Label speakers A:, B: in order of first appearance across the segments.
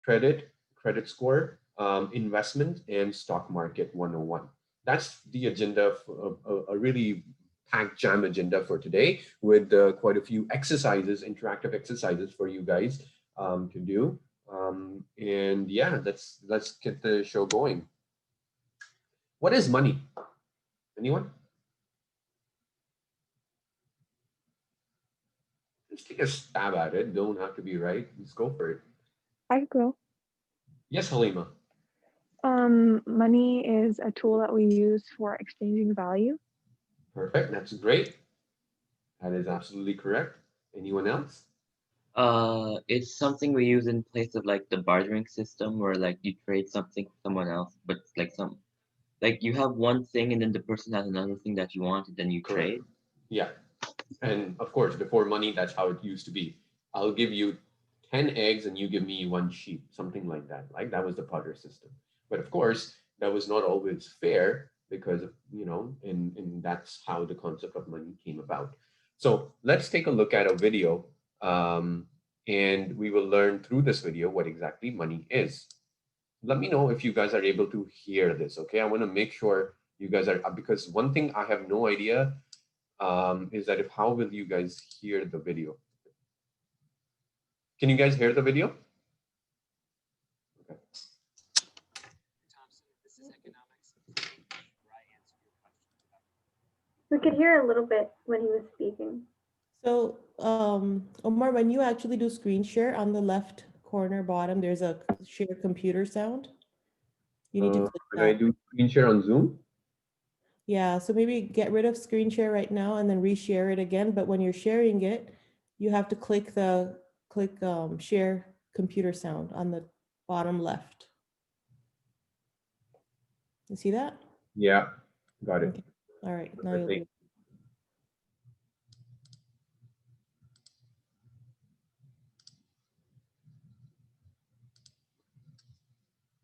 A: credit score, investment, and stock market 101. That's the agenda for a really packed jam agenda for today with quite a few exercises, interactive exercises for you guys to do. And yeah, let's get the show going. What is money? Anyone? Just take a stab at it. Don't have to be right. Let's go for it.
B: I could go.
A: Yes, Halima.
B: Money is a tool that we use for exchanging value.
A: Perfect. That's great. That is absolutely correct. Anyone else?
C: It's something we use in place of like the bartering system where like you trade something for someone else, but it's like you have one thing and then the person has another thing that you want and then you
A: Correct.
C: trade.
A: Yeah. And of course, before money, that's how it used to be. I'll give you 10 eggs and you give me one sheep, something like that. Like that was the barter system. But of course, that was not always fair because of, and that's how the concept of money came about. So let's take a look at a video, and we will learn through this video what exactly money is. Let me know if you guys are able to hear this, okay? I want to make sure you guys are, because one thing I have no idea is that if how will you guys hear the video? Can you guys hear the video? Okay.
D: We could hear a little bit when he was speaking.
E: So, Omar, when you actually do screen share on the left corner bottom, there's a share computer sound. You need to click
A: When I
E: that.
A: do screen share on Zoom?
E: Yeah, so maybe get rid of screen share right now and then reshare it again. But when you're sharing it, you have to click share computer sound on the bottom left. You see that?
A: Yeah, got it.
E: Okay. All right, now you'll be.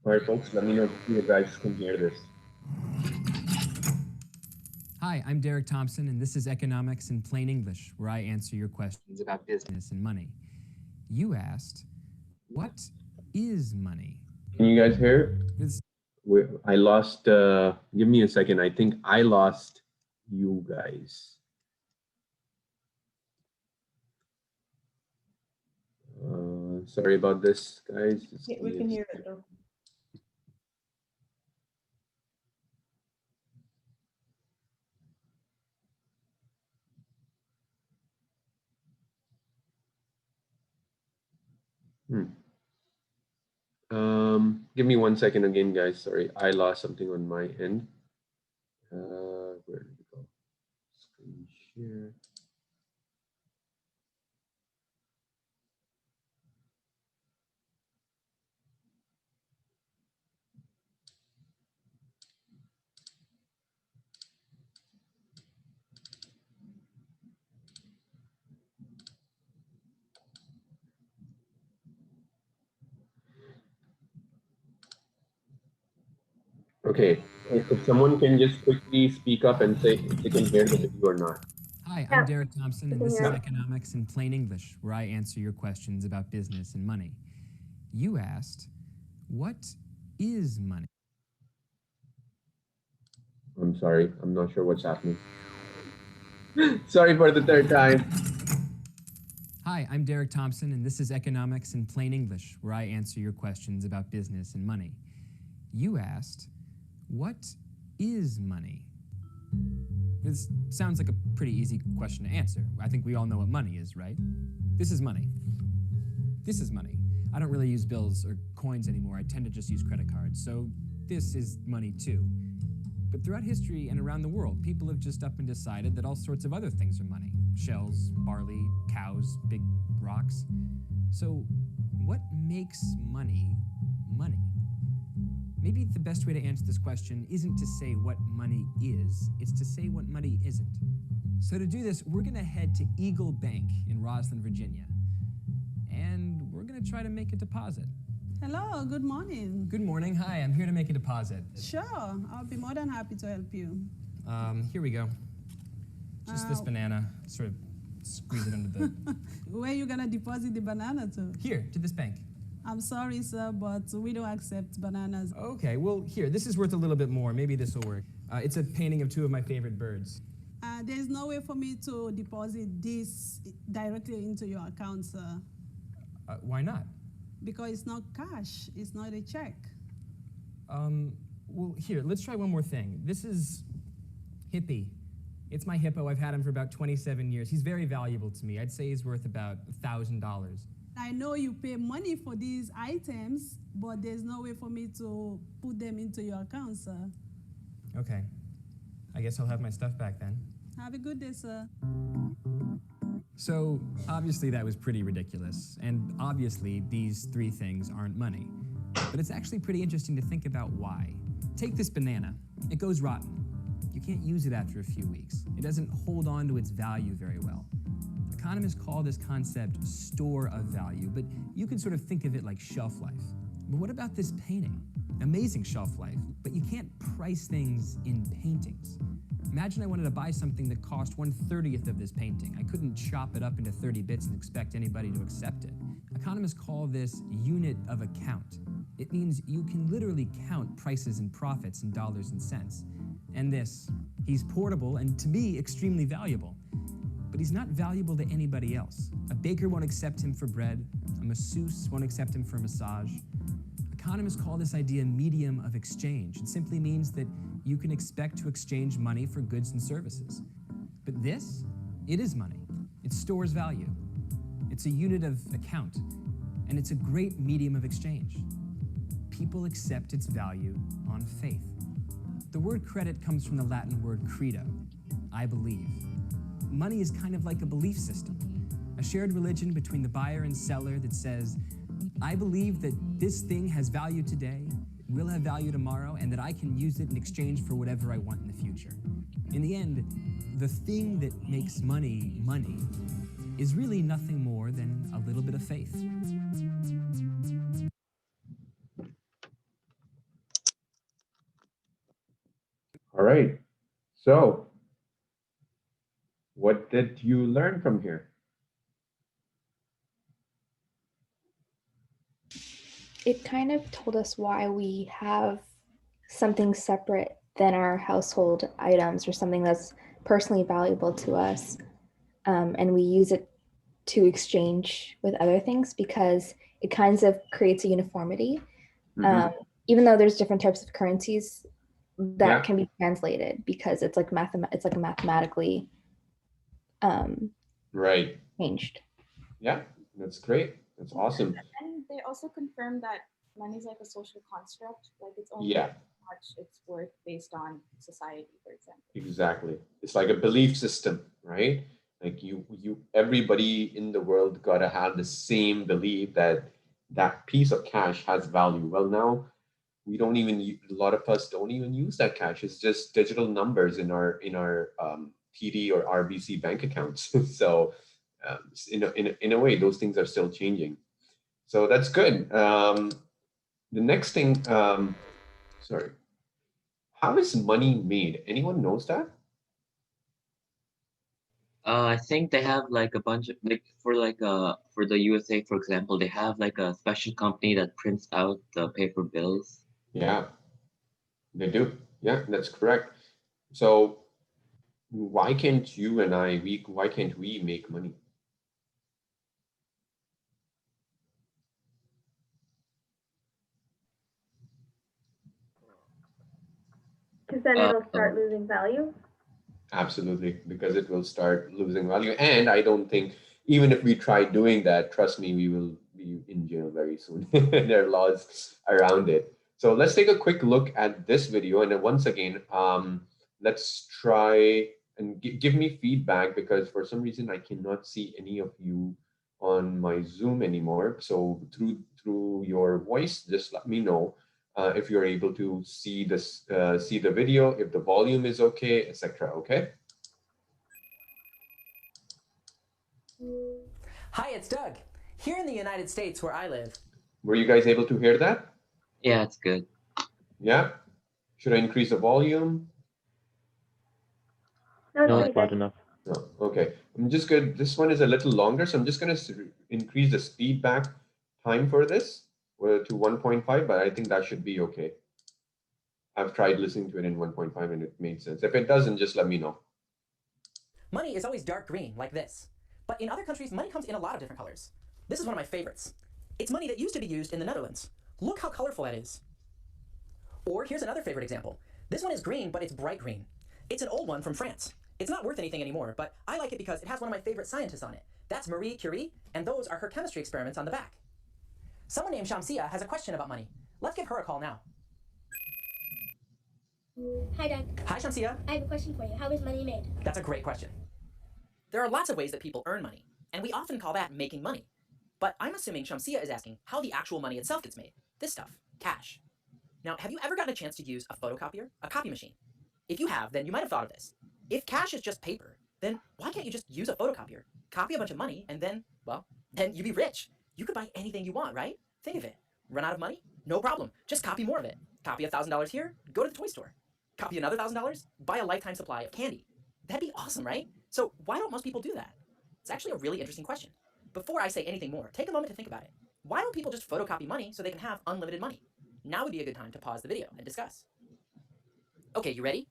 A: All right, folks, let me know if you guys can hear this.
F: Hi, I'm Derek Thompson, and this is Economics in Plain English, where I answer your questions about business and money. You asked, what is money?
A: Can you guys hear? I lost, give me a second. I think I lost you guys. Sorry about this, guys.
E: Yeah, we can hear it though.
A: Give me 1 second again, guys. Sorry, I lost something on my end. Where did it go? Screen share. Okay, if someone can just quickly speak up and say if they can hear the video or not.
F: Hi, I'm Derek Thompson, and this is Economics in Plain English, where I answer your questions about business and money. You asked, what is money?
A: I'm sorry, I'm not sure what's happening. Sorry for the third time.
F: Hi, I'm Derek Thompson, and this is Economics in Plain English, where I answer your questions about business and money. You asked, what is money? This sounds like a pretty easy question to answer. I think we all know what money is, right? This is money. This is money. I don't really use bills or coins anymore. I tend to just use credit cards. So this is money too. But throughout history and around the world, people have just up and decided that all sorts of other things are money. Shells, barley, cows, big rocks. So what makes money money? Maybe the best way to answer this question isn't to say what money is, it's to say what money isn't. So to do this, we're gonna head to Eagle Bank in Roslyn, Virginia. And we're gonna try to make a deposit.
G: Hello, good morning.
F: Good morning, hi, I'm here to make a deposit.
G: Sure, I'll be more than happy to help you.
F: Here we go. Just this banana, sort of squeeze it under the...
G: Where are you gonna deposit the banana to?
F: Here, to this bank.
G: I'm sorry, sir, but we don't accept bananas.
F: Okay, well, here, this is worth a little bit more. Maybe this will work. It's a painting of two of my favorite birds.
G: There's no way for me to deposit this directly into your account, sir,
F: Why not?
G: because it's not cash. It's not a check.
F: Well, here, let's try one more thing. This is Hippie. It's my hippo. I've had him for about 27 years. He's very valuable to me. I'd say he's worth about $1,000.
G: I know you pay money for these items, but there's no way for me to put them into your account, sir.
F: Okay. I guess I'll have my stuff back then.
G: Have a good day, sir.
F: So, obviously that was pretty ridiculous. And obviously these three things aren't money. But it's actually pretty interesting to think about why. Take this banana. It goes rotten. You can't use it after a few weeks. It doesn't hold on to its value very well. Economists call this concept store of value, but you can sort of think of it like shelf life. But what about this painting? Amazing shelf life, but you can't price things in paintings. Imagine I wanted to buy something that cost 1/30th of this painting. I couldn't chop it up into 30 bits and expect anybody to accept it. Economists call this unit of account. It means you can literally count prices and profits in dollars and cents. And this, he's portable and to me extremely valuable. But he's not valuable to anybody else. A baker won't accept him for bread. A masseuse won't accept him for a massage. Economists call this idea medium of exchange. It simply means that you can expect to exchange money for goods and services. But this, it is money. It stores value. It's a unit of account, and it's a great medium of exchange. People accept its value on faith. The word credit comes from the Latin word credo, I believe. Money is kind of like a belief system, a shared religion between the buyer and seller that says, I believe that this thing has value today, will have value tomorrow, and that I can use it in exchange for whatever I want in the future. In the end, the thing that makes money money is really nothing more than a little bit of faith.
A: All right. So, what did you learn from here?
H: It kind of told us why we have something separate than our household items or something that's personally valuable to us. And we use it to exchange with other things because it kind of creates a uniformity. Even though there's different types of currencies that can be translated because it's like mathematically
A: Right.
H: changed.
A: Yeah, that's great. That's awesome.
I: And they also confirm that money is like a social construct, like it's only
A: Yeah,
I: how much it's worth based on society, for example.
A: exactly. It's like a belief system, right? Like everybody in the world gotta have the same belief that that piece of cash has value. Well, now we don't even a lot of us don't even use that cash. It's just digital numbers in our TD or RBC bank accounts. So in a way, those things are still changing. So that's good. The next thing, sorry, how is money made? Anyone knows that?
C: I think they have like a bunch of for the USA, for example, they have like a special company that prints out the paper bills.
A: Yeah, they do. Yeah, that's correct. So why can't you and why can't we make money?
D: Because then it'll start losing value.
A: Absolutely, because it will start losing value. And I don't think, even if we try doing that, trust me, we will be in jail very soon. There are laws around it. So let's take a quick look at this video. And then once again, let's try and give me feedback, because for some reason I cannot see any of you on my Zoom anymore. So through your voice, just let me know if you're able to see this, see the video, if the volume is okay, etc. Okay.
J: Hi, it's Doug. Here in the United States, where I live.
A: Were you guys able to hear that?
C: Yeah, it's good.
A: Yeah. Should I increase the volume?
D: No,
C: it's
D: good.
K: enough.
A: No. Okay. I'm just good. This one is a little longer, so I'm just going to increase the speed back time for this. to 1.5, but I think that should be okay. I've tried listening to it in 1.5 and it made sense. If it doesn't, just let me know.
J: Money is always dark green, like this. But in other countries, money comes in a lot of different colors. This is one of my favorites. It's money that used to be used in the Netherlands. Look how colorful that is. Or here's another favorite example. This one is green, but it's bright green. It's an old one from France. It's not worth anything anymore, but I like it because it has one of my favorite scientists on it. That's Marie Curie, and those are her chemistry experiments on the back. Someone named Shamsia has a question about money. Let's give her a call now.
K: Hi, Doug.
J: Hi, Shamsia.
K: I have a question for you. How is money made?
J: That's a great question. There are lots of ways that people earn money, and we often call that making money. But I'm assuming Shamsia is asking how the actual money itself gets made. This stuff, cash. Now, have you ever gotten a chance to use a photocopier, a copy machine? If you have, then you might have thought of this. If cash is just paper, then why can't you just use a photocopier, copy a bunch of money, and then, well, then you'd be rich. You could buy anything you want, right? Think of it. Run out of money? No problem. Just copy more of it. Copy $1,000 here, go to the toy store. Copy another $1,000, buy a lifetime supply of candy. That'd be awesome, right? So why don't most people do that? It's actually a really interesting question. Before I say anything more, take a moment to think about it. Why don't people just photocopy money so they can have unlimited money? Now would be a good time to pause the video and discuss. Okay, you ready?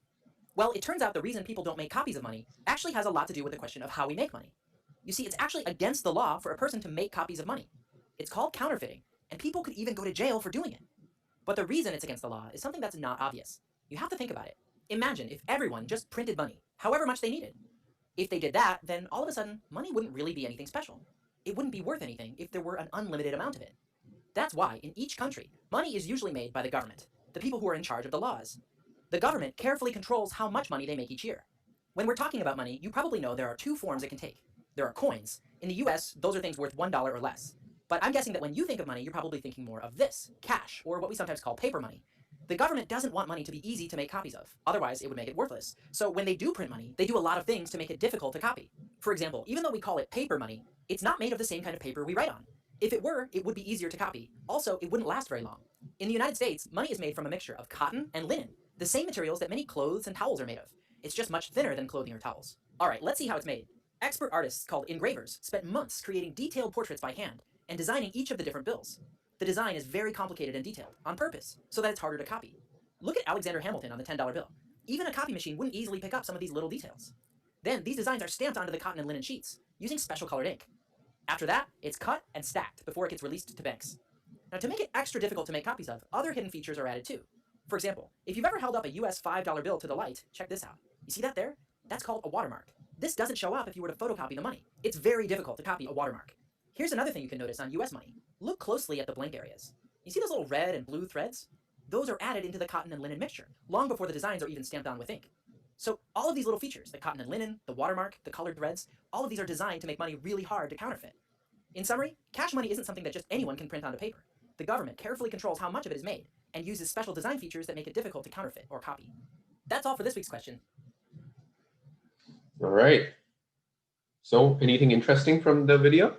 J: Well, it turns out the reason people don't make copies of money actually has a lot to do with the question of how we make money. You see, it's actually against the law for a person to make copies of money. It's called counterfeiting, and people could even go to jail for doing it. But the reason it's against the law is something that's not obvious. You have to think about it. Imagine if everyone just printed money, however much they needed. If they did that, then all of a sudden, money wouldn't really be anything special. It wouldn't be worth anything if there were an unlimited amount of it. That's why, in each country, money is usually made by the government, the people who are in charge of the laws. The government carefully controls how much money they make each year. When we're talking about money, you probably know there are two forms it can take. There are coins. In the US, those are things worth $1 or less. But I'm guessing that when you think of money, you're probably thinking more of this, cash, or what we sometimes call paper money. The government doesn't want money to be easy to make copies of, otherwise it would make it worthless. So when they do print money, they do a lot of things to make it difficult to copy. For example, even though we call it paper money, it's not made of the same kind of paper we write on. If it were, it would be easier to copy. Also, it wouldn't last very long. In the United States, money is made from a mixture of cotton and linen, the same materials that many clothes and towels are made of. It's just much thinner than clothing or towels. All right, let's see how it's made. Expert artists called engravers spent months creating detailed portraits by hand and designing each of the different bills. The design is very complicated and detailed, on purpose, so that it's harder to copy. Look at Alexander Hamilton on the $10 bill. Even a copy machine wouldn't easily pick up some of these little details. Then these designs are stamped onto the cotton and linen sheets using special colored ink. After that, it's cut and stacked before it gets released to banks. Now, to make it extra difficult to make copies of, other hidden features are added too. For example, if you've ever held up a US $5 bill to the light, check this out. You see that there? That's called a watermark. This doesn't show up if you were to photocopy the money. It's very difficult to copy a watermark. Here's another thing you can notice on US money. Look closely at the blank areas. You see those little red and blue threads? Those are added into the cotton and linen mixture, long before the designs are even stamped on with ink. So all of these little features, the cotton and linen, the watermark, the colored threads, all of these are designed to make money really hard to counterfeit. In summary, cash money isn't something that just anyone can print onto paper. The government carefully controls how much of it is made, and uses special design features that make it difficult to counterfeit or copy. That's all for this week's question.
A: All right. So anything interesting from the video?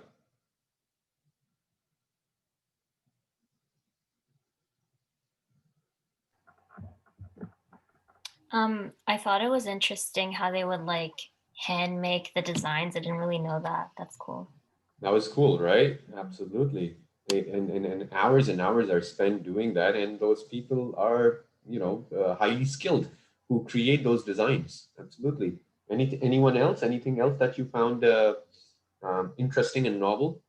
L: I thought it was interesting how they would like hand make the designs. I didn't really know that. That's cool.
A: That was cool, right? Absolutely. And hours and hours are spent doing that, and those people are, highly skilled who create those designs. Absolutely. Anyone else? Anything else that you found interesting and novel?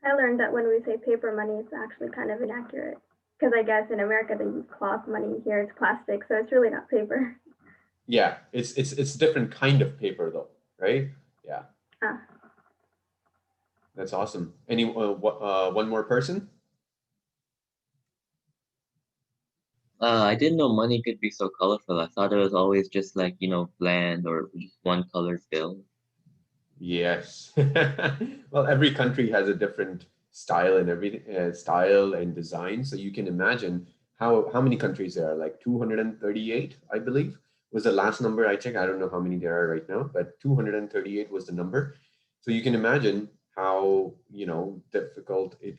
D: I learned that when we say paper money, it's actually kind of inaccurate. Because I guess in America they use cloth money, here it's plastic, so it's really not paper.
A: Yeah, it's different kind of paper though, right? Yeah. That's awesome. One more person?
C: I didn't know money could be so colorful. I thought it was always just like, bland or just one color bill.
A: Yes. Well, every country has a different style and style and design. So you can imagine how many countries there are, like 238, I believe, was the last number I checked. I don't know how many there are right now, but 238 was the number. So you can imagine how difficult it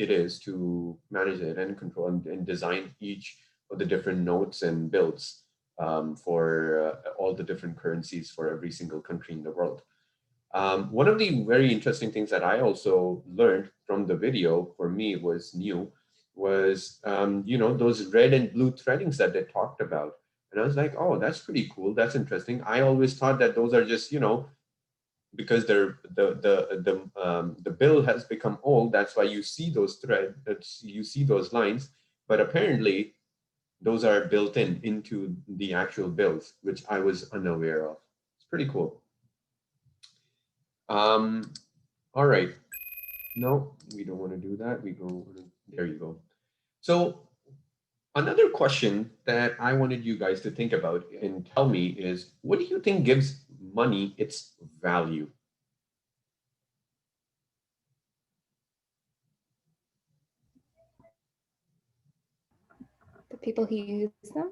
A: is to manage it and control and design each of the different notes and bills for all the different currencies for every single country in the world. One of the very interesting things that I also learned from the video, for me was new, was, those red and blue threadings that they talked about. And I was like, oh, that's pretty cool. That's interesting. I always thought that those are just, because the bill has become old. That's why you see those threads, you see those lines. But apparently, those are built into the actual bills, which I was unaware of. It's pretty cool. All right. No, we don't want to do that. We go, there you go. So another question that I wanted you guys to think about and tell me is, what do you think gives money its value?
H: The people who use them.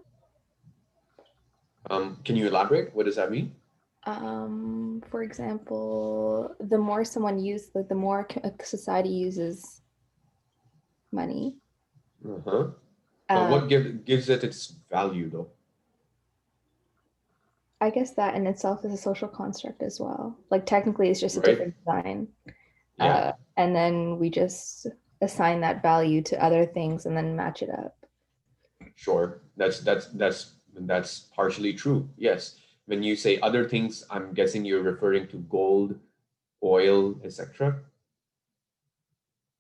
A: Can you elaborate? What does that mean?
H: For example, the more someone uses, like the more a society uses money.
A: Uh-huh. But what gives it its value, though?
H: I guess that in itself is a social construct as well. Like technically, it's just a
A: Right.
H: different design.
A: Yeah.
H: And then we just assign that value to other things and then match it up.
A: Sure. That's partially true. Yes. When you say other things, I'm guessing you're referring to gold, oil, etc.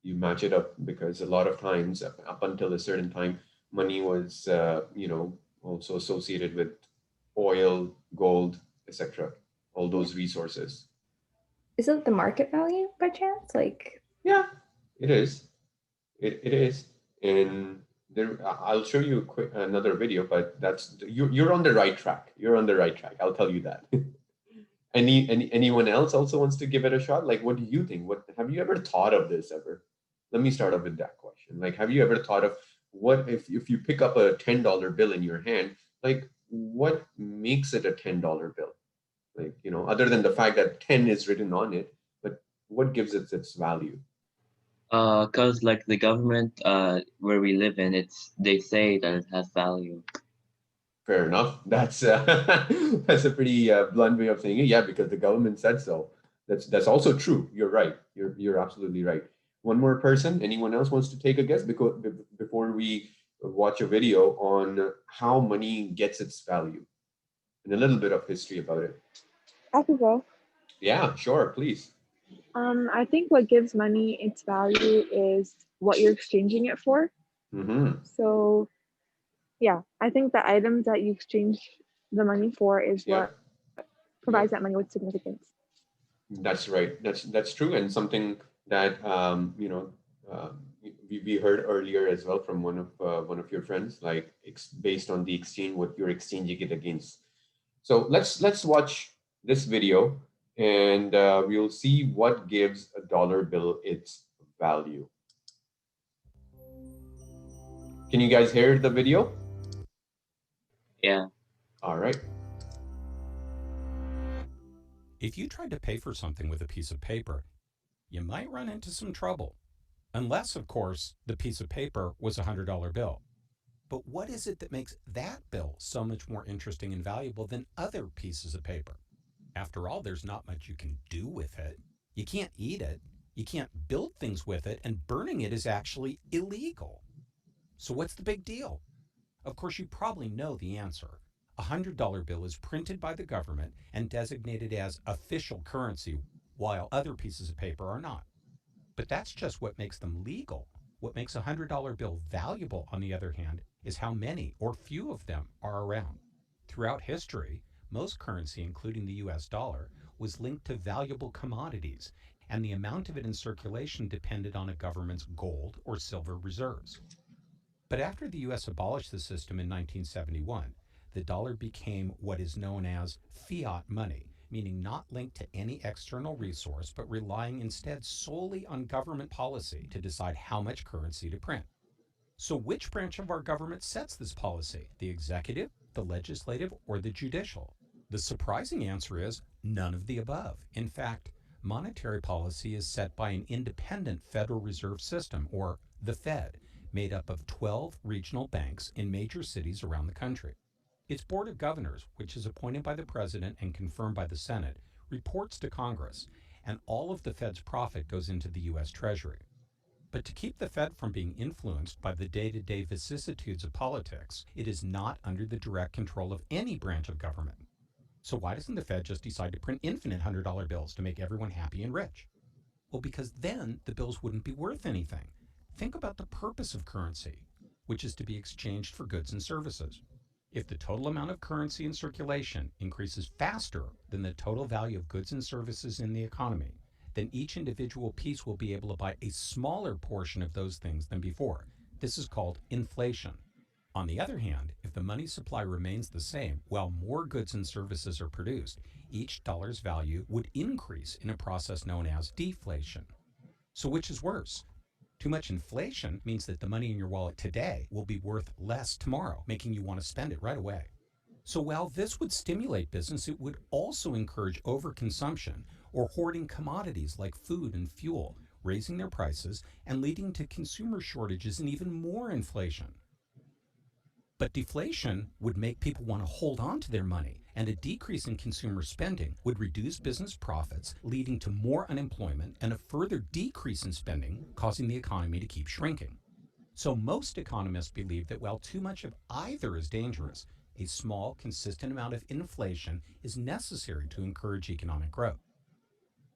A: You match it up because a lot of times, up until a certain time, money was, also associated with oil, gold, etc. All those resources.
H: Is it the market value by chance? Like,
A: yeah, it is. It is, and there. I'll show you another video, but you're on the right track. You're on the right track. I'll tell you that. Anyone else also wants to give it a shot? Like, what do you think? What have you ever thought of this ever? Let me start off with that question. Like, have you ever thought of what if you pick up a $10 bill in your hand? Like, what makes it a $10 bill? Like, other than the fact that 10 is written on it, but what gives it its value?
C: Cause like the government where we live in, they say that it has value.
A: Fair enough. That's that's a pretty blunt way of saying it. Yeah, because the government said so. That's also true. You're right. You're absolutely right. One more person. Anyone else wants to take a guess before we watch a video on how money gets its value and a little bit of history about it.
B: I could go.
A: Yeah, sure, please.
B: I think what gives money its value is what you're exchanging it for.
A: Mm-hmm.
B: So, yeah, I think the items that you exchange the money for is what provides that money with significance.
A: That's right. That's true, and something that we heard earlier as well from one of your friends, like based on the exchange, what you're exchanging it against. So let's watch this video, and we'll see what gives a dollar bill its value. Can you guys hear the video?
C: Yeah.
A: All right.
M: If you tried to pay for something with a piece of paper, you might run into some trouble. Unless, of course, the piece of paper was a $100 bill. But what is it that makes that bill so much more interesting and valuable than other pieces of paper? After all, there's not much you can do with it. You can't eat it. You can't build things with it, and burning it is actually illegal. So what's the big deal? Of course, you probably know the answer. A $100 bill is printed by the government and designated as official currency, while other pieces of paper are not. But that's just what makes them legal. What makes a $100 bill valuable, on the other hand, is how many or few of them are around. Throughout history, most currency, including the US dollar, was linked to valuable commodities, and the amount of it in circulation depended on a government's gold or silver reserves. But after the US abolished the system in 1971, the dollar became what is known as fiat money, meaning not linked to any external resource, but relying instead solely on government policy to decide how much currency to print. So which branch of our government sets this policy? The executive, the legislative, or the judicial? The surprising answer is none of the above. In fact, monetary policy is set by an independent Federal Reserve System, or the Fed, made up of 12 regional banks in major cities around the country. Its Board of Governors, which is appointed by the President and confirmed by the Senate, reports to Congress, and all of the Fed's profit goes into the U.S. Treasury. But to keep the Fed from being influenced by the day-to-day vicissitudes of politics, it is not under the direct control of any branch of government. So why doesn't the Fed just decide to print infinite $100 bills to make everyone happy and rich? Well, because then the bills wouldn't be worth anything. Think about the purpose of currency, which is to be exchanged for goods and services. If the total amount of currency in circulation increases faster than the total value of goods and services in the economy, then each individual piece will be able to buy a smaller portion of those things than before. This is called inflation. On the other hand, if the money supply remains the same while more goods and services are produced, each dollar's value would increase in a process known as deflation. So which is worse? Too much inflation means that the money in your wallet today will be worth less tomorrow, making you want to spend it right away. So while this would stimulate business, it would also encourage overconsumption or hoarding commodities like food and fuel, raising their prices and leading to consumer shortages and even more inflation. But deflation would make people want to hold on to their money, and a decrease in consumer spending would reduce business profits, leading to more unemployment and a further decrease in spending, causing the economy to keep shrinking. So most economists believe that while too much of either is dangerous, a small, consistent amount of inflation is necessary to encourage economic growth.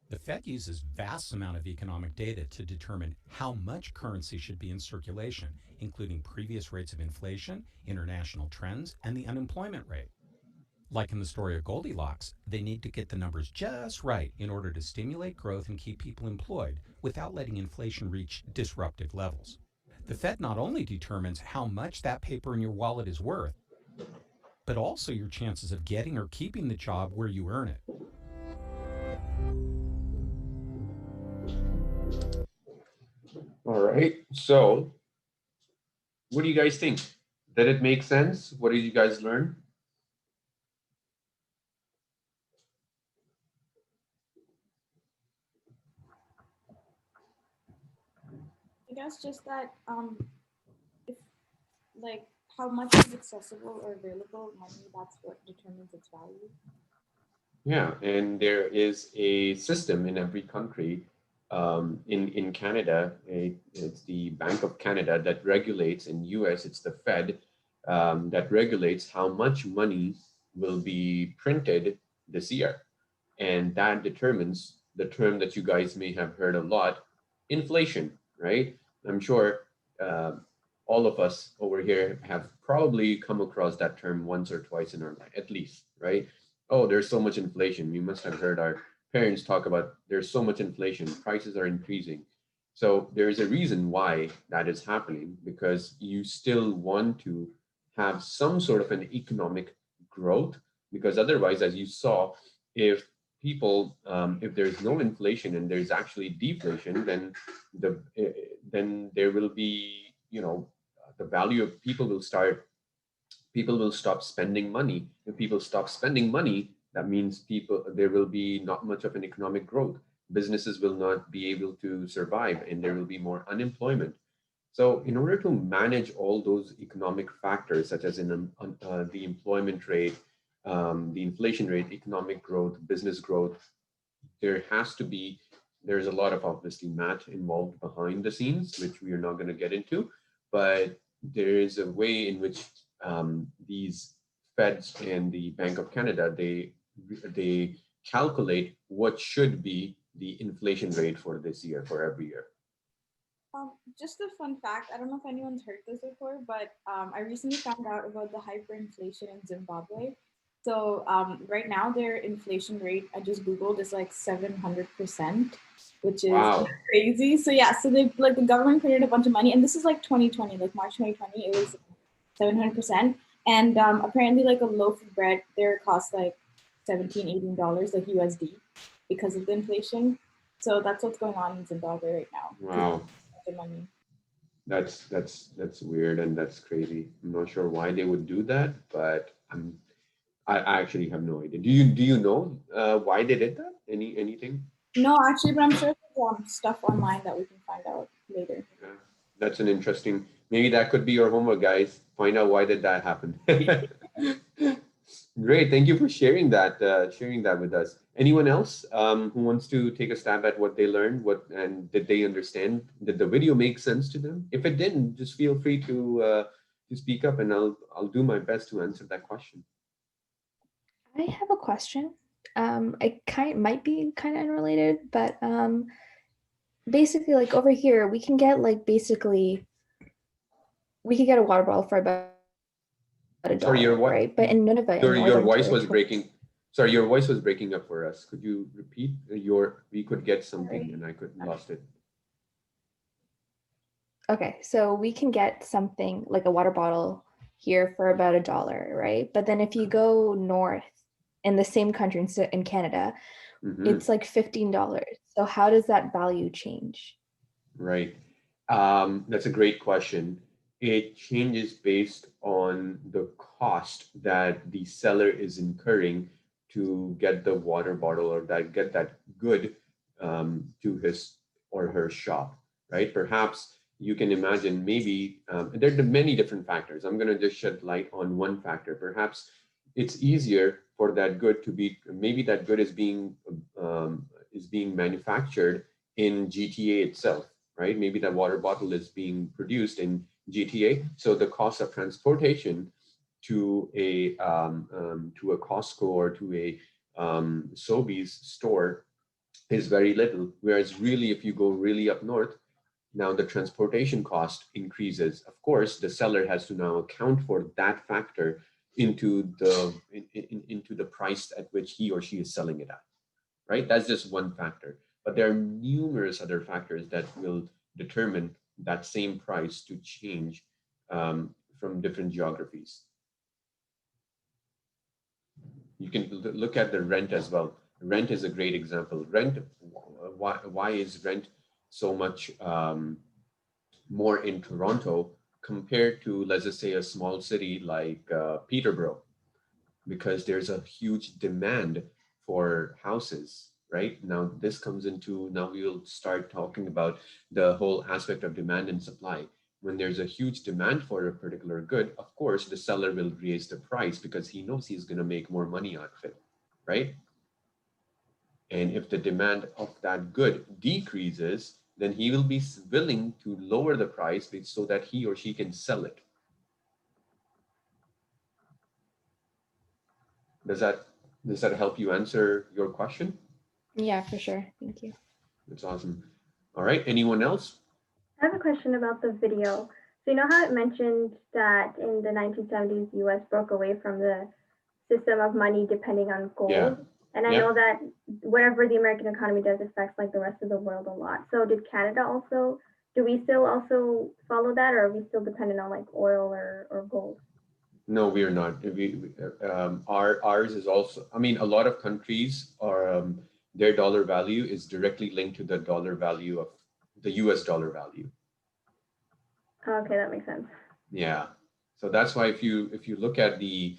M: The Fed uses vast amount of economic data to determine how much currency should be in circulation, including previous rates of inflation, international trends, and the unemployment rate. Like in the story of Goldilocks, they need to get the numbers just right in order to stimulate growth and keep people employed without letting inflation reach disruptive levels. The Fed not only determines how much that paper in your wallet is worth, but also your chances of getting or keeping the job where you earn it.
A: All right. So what do you guys think? Did it make sense? What did you guys learn?
I: I guess just that if like how much is accessible or available money, that's what determines its value.
A: Yeah, and there is a system in every country. In Canada, it's the Bank of Canada that regulates. In US, it's the Fed that regulates how much money will be printed this year. And that determines the term that you guys may have heard a lot, inflation, right? I'm sure all of us over here have probably come across that term once or twice in our life, at least, right? Oh, there's so much inflation. We must have heard our parents talk about there's so much inflation, prices are increasing. So there is a reason why that is happening, because you still want to have some sort of an economic growth, because otherwise, as you saw, if people, if there's no inflation and there's actually deflation, then there will be, the value of people will stop spending money. If people stop spending money, that means there will be not much of an economic growth. Businesses will not be able to survive, and there will be more unemployment. So in order to manage all those economic factors, such as the employment rate, the inflation rate, economic growth, business growth, there's a lot of obviously math involved behind the scenes, which we are not going to get into, but there is a way in which these Feds and the Bank of Canada, they calculate what should be the inflation rate for this year, for every year.
I: Just a fun fact, I don't know if anyone's heard this before, but I recently found out about the hyperinflation in Zimbabwe. So right now their inflation rate, I just Googled, is like 700%, which is crazy. So yeah, so they the government printed a bunch of money, and this is like 2020, like March 2020, it was 700%. And apparently like a loaf of bread there costs like $17, $18 like USD because of the inflation. So that's what's going on in Zimbabwe right now.
A: Wow.
I: The money.
A: That's weird, and that's crazy. I'm not sure why they would do that, but I actually have no idea. Do you know why they did that? Anything?
I: No, actually, but I'm sure there's stuff online that we can find out later.
A: Yeah, that's an interesting. Maybe that could be your homework, guys. Find out why did that happen. Great. Thank you for sharing that with us. Anyone else who wants to take a stab at what they learned? And did they understand? Did the video make sense to them? If it didn't, just feel free to speak up, and I'll do my best to answer that question.
H: I have a question. It might be kind of unrelated, but basically, like over here, we can get we could get a water bottle for about $1,
A: Sorry,
H: right? But in Nunavut, in
A: your
H: northern
A: voice was
H: territory,
A: breaking. Sorry, your voice was breaking up for us. Could you repeat we could get something and I lost it.
H: okay, so we can get something like a water bottle here for about $1, right? But then if you go north in the same country in Canada, it's like $15. So how does that value change?
A: Right. That's a great question. It changes based on the cost that the seller is incurring to get the water bottle or get that good to his or her shop, right? Perhaps you can imagine maybe there are many different factors. I'm going to just shed light on one factor. Perhaps it's easier for that good to be, maybe that good is being manufactured in GTA itself, right? Maybe that water bottle is being produced in GTA. So the cost of transportation to a Costco or to a Sobeys store is very little. Whereas really, if you go really up north, now the transportation cost increases. Of course, the seller has to now account for that factor into the price at which he or she is selling it at, right? That's just one factor. But there are numerous other factors that will determine that same price to change from different geographies. You can look at the rent as well. Rent is a great example. Rent, why is rent so much more in Toronto compared to, let's just say, a small city like Peterborough? Because there's a huge demand for houses, right? Now this comes into, now we'll start talking about the whole aspect of demand and supply. When there's a huge demand for a particular good, of course, the seller will raise the price because he knows he's going to make more money out of it, right? And if the demand of that good decreases, then he will be willing to lower the price so that he or she can sell it. Does that help you answer your question?
H: Yeah, for sure. Thank you.
A: That's awesome. All right. Anyone else?
D: I have a question about the video. So you know how it mentioned that in the 1970s, US broke away from the system of money depending on gold.
A: Yeah.
D: And I know that whatever the American economy does affects like the rest of the world a lot. So did Canada also, do we still also follow that, or are we still dependent on like oil or gold?
A: No, we are not. Ours is also, I mean, a lot of countries are, their dollar value is directly linked to the dollar value of the US dollar value.
D: Okay, that makes sense.
A: Yeah. So that's why if you look at the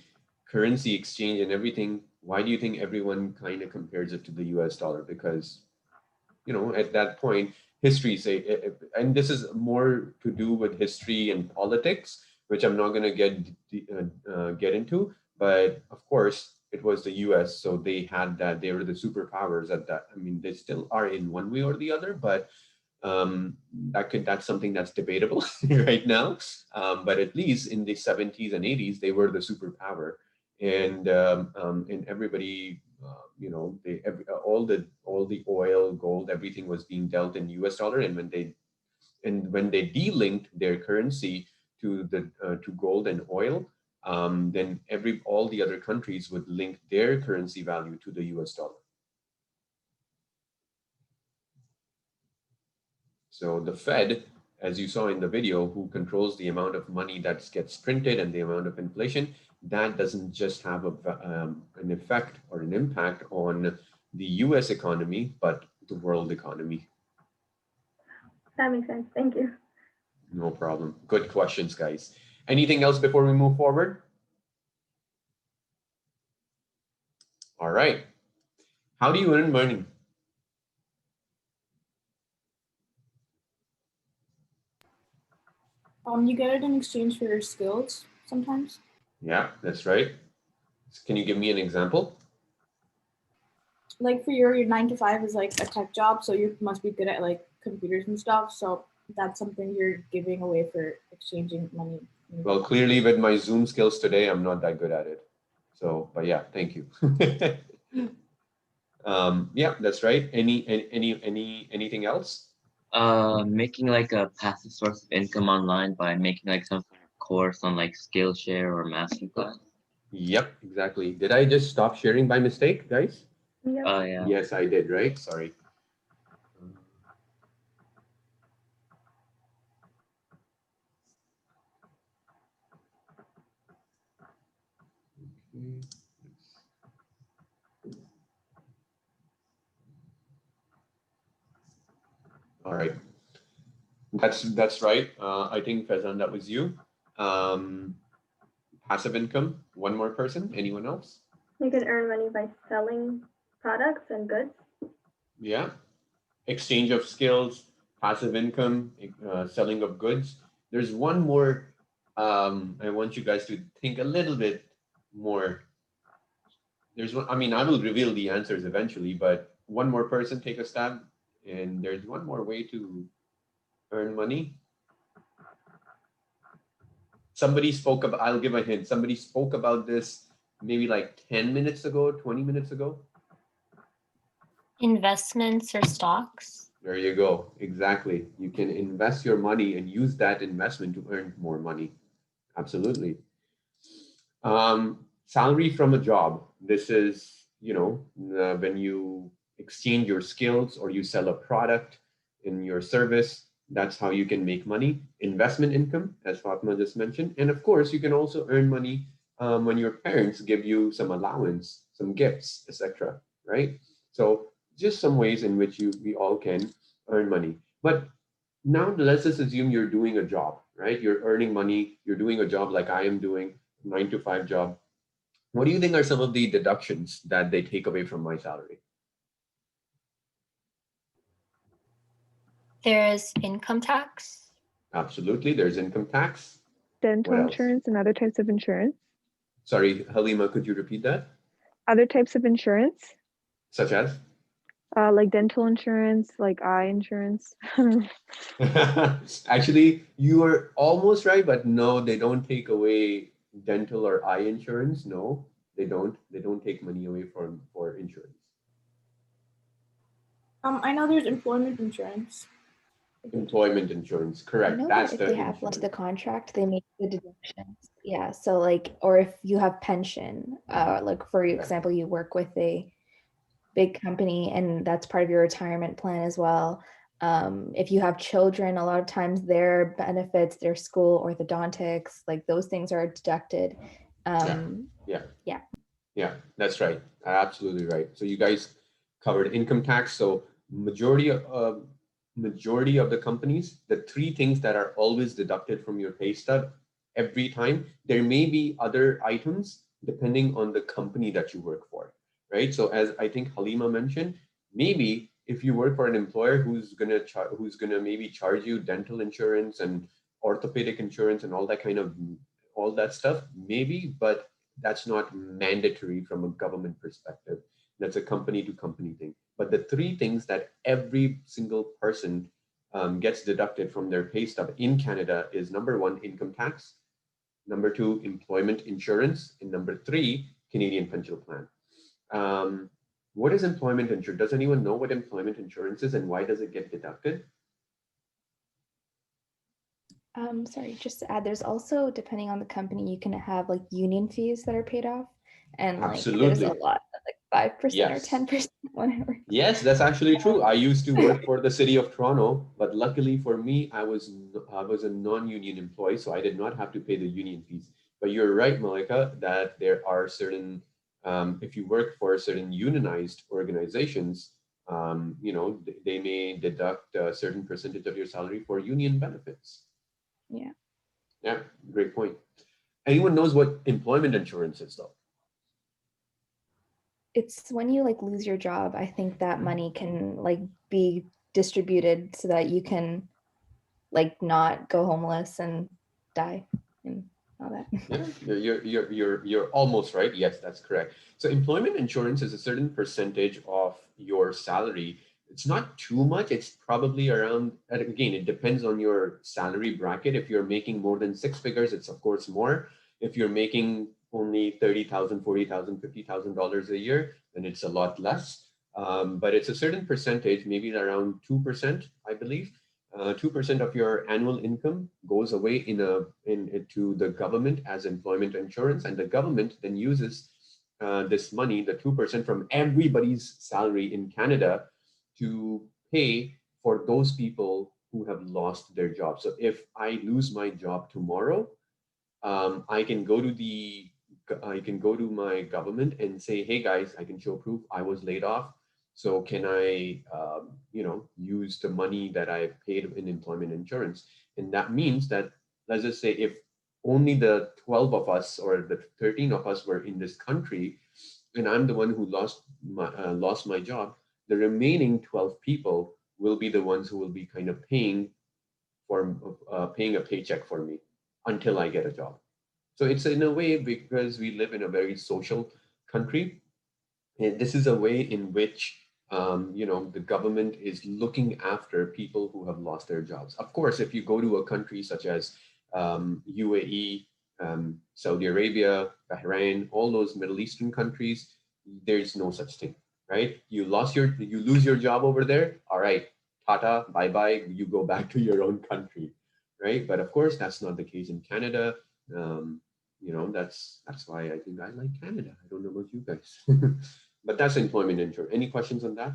A: currency exchange and everything, why do you think everyone kind of compares it to the US dollar? Because, you know, at that point, history say, and this is more to do with history and politics, which I'm not going to get into. But of course, it was the US, so they had that. They were the superpowers at that. I mean, they still are in one way or the other, but that's something that's debatable right now. But at least in the 70s and 80s, they were the superpower, and everybody, you know, all the oil, gold, everything was being dealt in US dollar, and when they delinked their currency to gold and oil, then all the other countries would link their currency value to the US dollar. So the Fed, as you saw in the video, who controls the amount of money that gets printed and the amount of inflation, that doesn't just have an effect or an impact on the US economy, but the world economy.
D: That makes sense. Thank you.
A: No problem. Good questions, guys. Anything else before we move forward? All right. How do you earn money?
I: You get it in exchange for your skills sometimes.
A: Yeah, that's right. Can you give me an example?
I: Like for your 9 to 5 is like a tech job, so you must be good at like computers and stuff. So that's something you're giving away for exchanging money.
A: Well, clearly with my Zoom skills today, I'm not that good at it. So, but yeah, thank you. Yeah, that's right. Anything else?
C: Making like a passive source of income online by making like some kind of course on like Skillshare or Masterclass.
A: Yep, exactly. Did I just stop sharing by mistake, guys?
D: Yep.
C: Oh yeah.
A: Yes, I did, right? Sorry. All right. That's right. I think Faizan, that was you. Passive income. One more person. Anyone else?
D: You can earn money by selling products and goods.
A: Yeah. Exchange of skills, passive income, selling of goods. There's one more. I want you guys to think a little bit more. There's one. I mean, I will reveal the answers eventually, but one more person take a stab, and there's one more way to earn money. Somebody spoke about. I'll give a hint. Somebody spoke about this maybe like 10 minutes ago, 20 minutes ago.
L: Investments or stocks?
A: There you go. Exactly. You can invest your money and use that investment to earn more money. Absolutely. Salary from a job. This is, when you exchange your skills or you sell a product in your service, that's how you can make money. Investment income, as Fatma just mentioned. And of course, you can also earn money when your parents give you some allowance, some gifts, etc. Right? So just some ways in which we all can earn money. But now let's just assume you're doing a job, right? You're earning money, you're doing a job like I am doing, 9 to 5 job. What do you think are some of the deductions that they take away from my salary?
L: There's income tax.
A: Absolutely. There's income tax.
B: Dental
A: What else?
B: insurance and other types of insurance.
A: Sorry, Halima, could you repeat that?
B: Other types of insurance,
A: Such as?
B: like dental insurance, like eye insurance.
A: Actually, you are almost right, but no, they don't take away dental or eye insurance. No, they don't. They don't take money away for insurance.
I: I know there's employment insurance.
A: Employment insurance,
H: I
A: correct.
H: know
A: That's
H: that if
A: the
H: they have
A: insurance.
H: the contract, they make the deductions. Yeah. So like, or if you have pension, like for example, you work with a big company and that's part of your retirement plan as well. If you have children, a lot of times their benefits, their school orthodontics, like those things are deducted.
A: Yeah, that's right. Absolutely right. So you guys covered income tax. So majority of the companies, the 3 things that are always deducted from your pay stub every time. There may be other items depending on the company that you work for, right? So as I think Halima mentioned, maybe if you work for an employer who's gonna maybe charge you dental insurance and orthopedic insurance and all that stuff, maybe, but that's not mandatory from a government perspective. That's a company to company thing. But the 3 things that every single person gets deducted from their pay stub in Canada is number 1, income tax, number 2, employment insurance, and number 3, Canadian pension plan. What is employment insurance? Does anyone know what employment insurance is and why does it get deducted?
H: Sorry, just to add, there's also, depending on the company, you can have like union fees that are paid off. And like there's a lot, like 5%
A: Yes.
H: or 10%, whatever.
A: Yes, that's actually true. I used to work for the city of Toronto, but luckily for me, I was a non-union employee, so I did not have to pay the union fees. But you're right, Malika, that there are certain, if you work for certain unionized organizations, they may deduct a certain percentage of your salary for union benefits.
H: Yeah.
A: Yeah, great point. Anyone knows what employment insurance is, though?
H: It's when you like lose your job, I think that money can like be distributed so that you can like not go homeless and die. And all that.
A: Yeah, you're almost right. Yes, that's correct. So employment insurance is a certain percentage of your salary. It's not too much. It's probably around, and again, it depends on your salary bracket. If you're making more than six figures, it's of course more. If you're making only $30,000, $40,000, $50,000 a year, then it's a lot less. But it's a certain percentage, maybe around 2%, I believe. 2% of your annual income goes away into the government as employment insurance, and the government then uses this money, the 2% from everybody's salary in Canada, to pay for those people who have lost their job. So if I lose my job tomorrow, I can go to my government and say, hey guys, I can show proof I was laid off. So can I, use the money that I paid in employment insurance? And that means that, let's just say, if only the 12 of us or the 13 of us were in this country, and I'm the one who lost my job, the remaining 12 people will be the ones who will be kind of paying a paycheck for me until I get a job. So it's in a way, because we live in a very social country, and this is a way in which the government is looking after people who have lost their jobs. Of course, if you go to a country such as UAE, Saudi Arabia, Bahrain, all those Middle Eastern countries, there's no such thing, right? You lose your job over there. All right, tata, bye bye. You go back to your own country, right? But of course, that's not the case in Canada. That's why I think I like Canada. I don't know about you guys. But that's employment insurance. Any questions on that?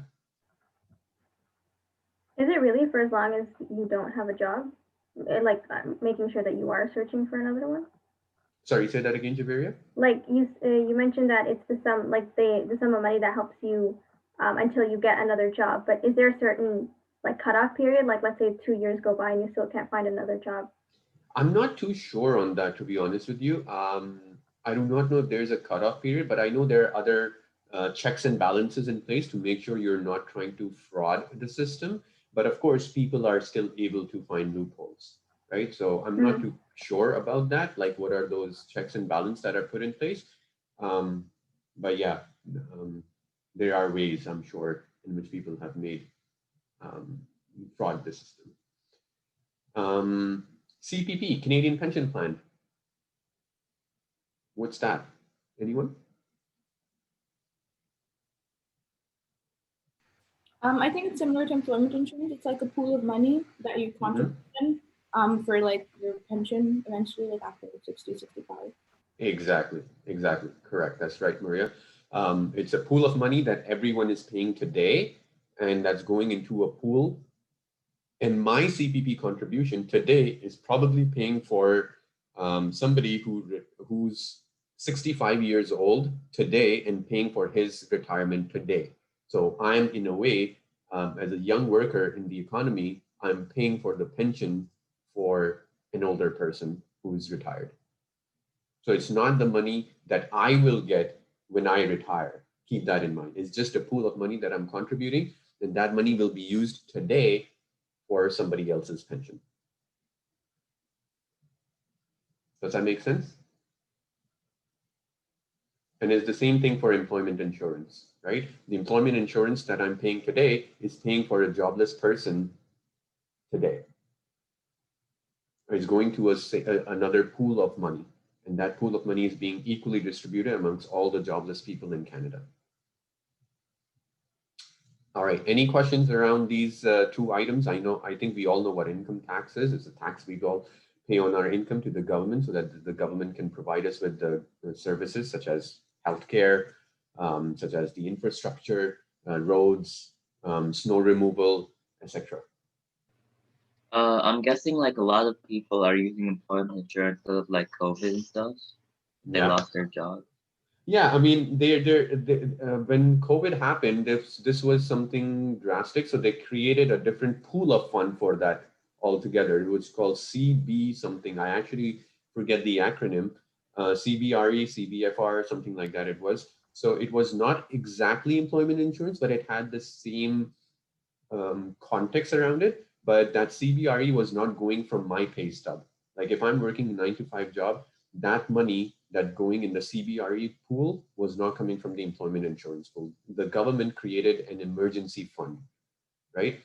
D: Is it really for as long as you don't have a job? Like making sure that you are searching for another one?
A: Sorry, say that again, Javiria?
D: Like you mentioned that it's the sum, like the sum of money that helps you until you get another job. But is there a certain like cutoff period? Like let's say 2 years go by and you still can't find another job.
A: I'm not too sure on that, to be honest with you. I do not know if there's a cutoff period, but I know there are other checks and balances in place to make sure you're not trying to fraud the system. But of course, people are still able to find loopholes, right? So I'm not too sure about that. Like, what are those checks and balances that are put in place? But yeah, there are ways, I'm sure, in which people have made fraud the system. CPP, Canadian Pension Plan. What's that? Anyone?
I: I think it's similar to employment insurance. It's like a pool of money that you contribute in for like your pension eventually, like after 60, 65.
A: Exactly. Correct. That's right, Maria. It's a pool of money that everyone is paying today, and that's going into a pool. And my CPP contribution today is probably paying for somebody who's 65 years old today and paying for his retirement today. So I'm, in a way, as a young worker in the economy, I'm paying for the pension for an older person who's retired. So it's not the money that I will get when I retire. Keep that in mind. It's just a pool of money that I'm contributing, and that money will be used today for somebody else's pension. Does that make sense? And it's the same thing for employment insurance, right? The employment insurance that I'm paying today is paying for a jobless person today. It's going to another pool of money, and that pool of money is being equally distributed amongst all the jobless people in Canada. All right, any questions around these two items? I think we all know what income tax is. It's a tax we all pay on our income to the government so that the government can provide us with the services such as healthcare, such as the infrastructure, roads, snow removal, etc.
C: I'm guessing like a lot of people are using employment insurance because of like COVID and stuff. They lost their job.
A: Yeah, I mean, when COVID happened, this was something drastic. So they created a different pool of fund for that altogether. It was called CB something. I actually forget the acronym. CBRE, CBFR, something like that it was. So it was not exactly employment insurance, but it had the same context around it. But that CBRE was not going from my pay stub. Like if I'm working a 9-to-5 job, that money that going in the CBRE pool was not coming from the employment insurance pool. The government created an emergency fund, right?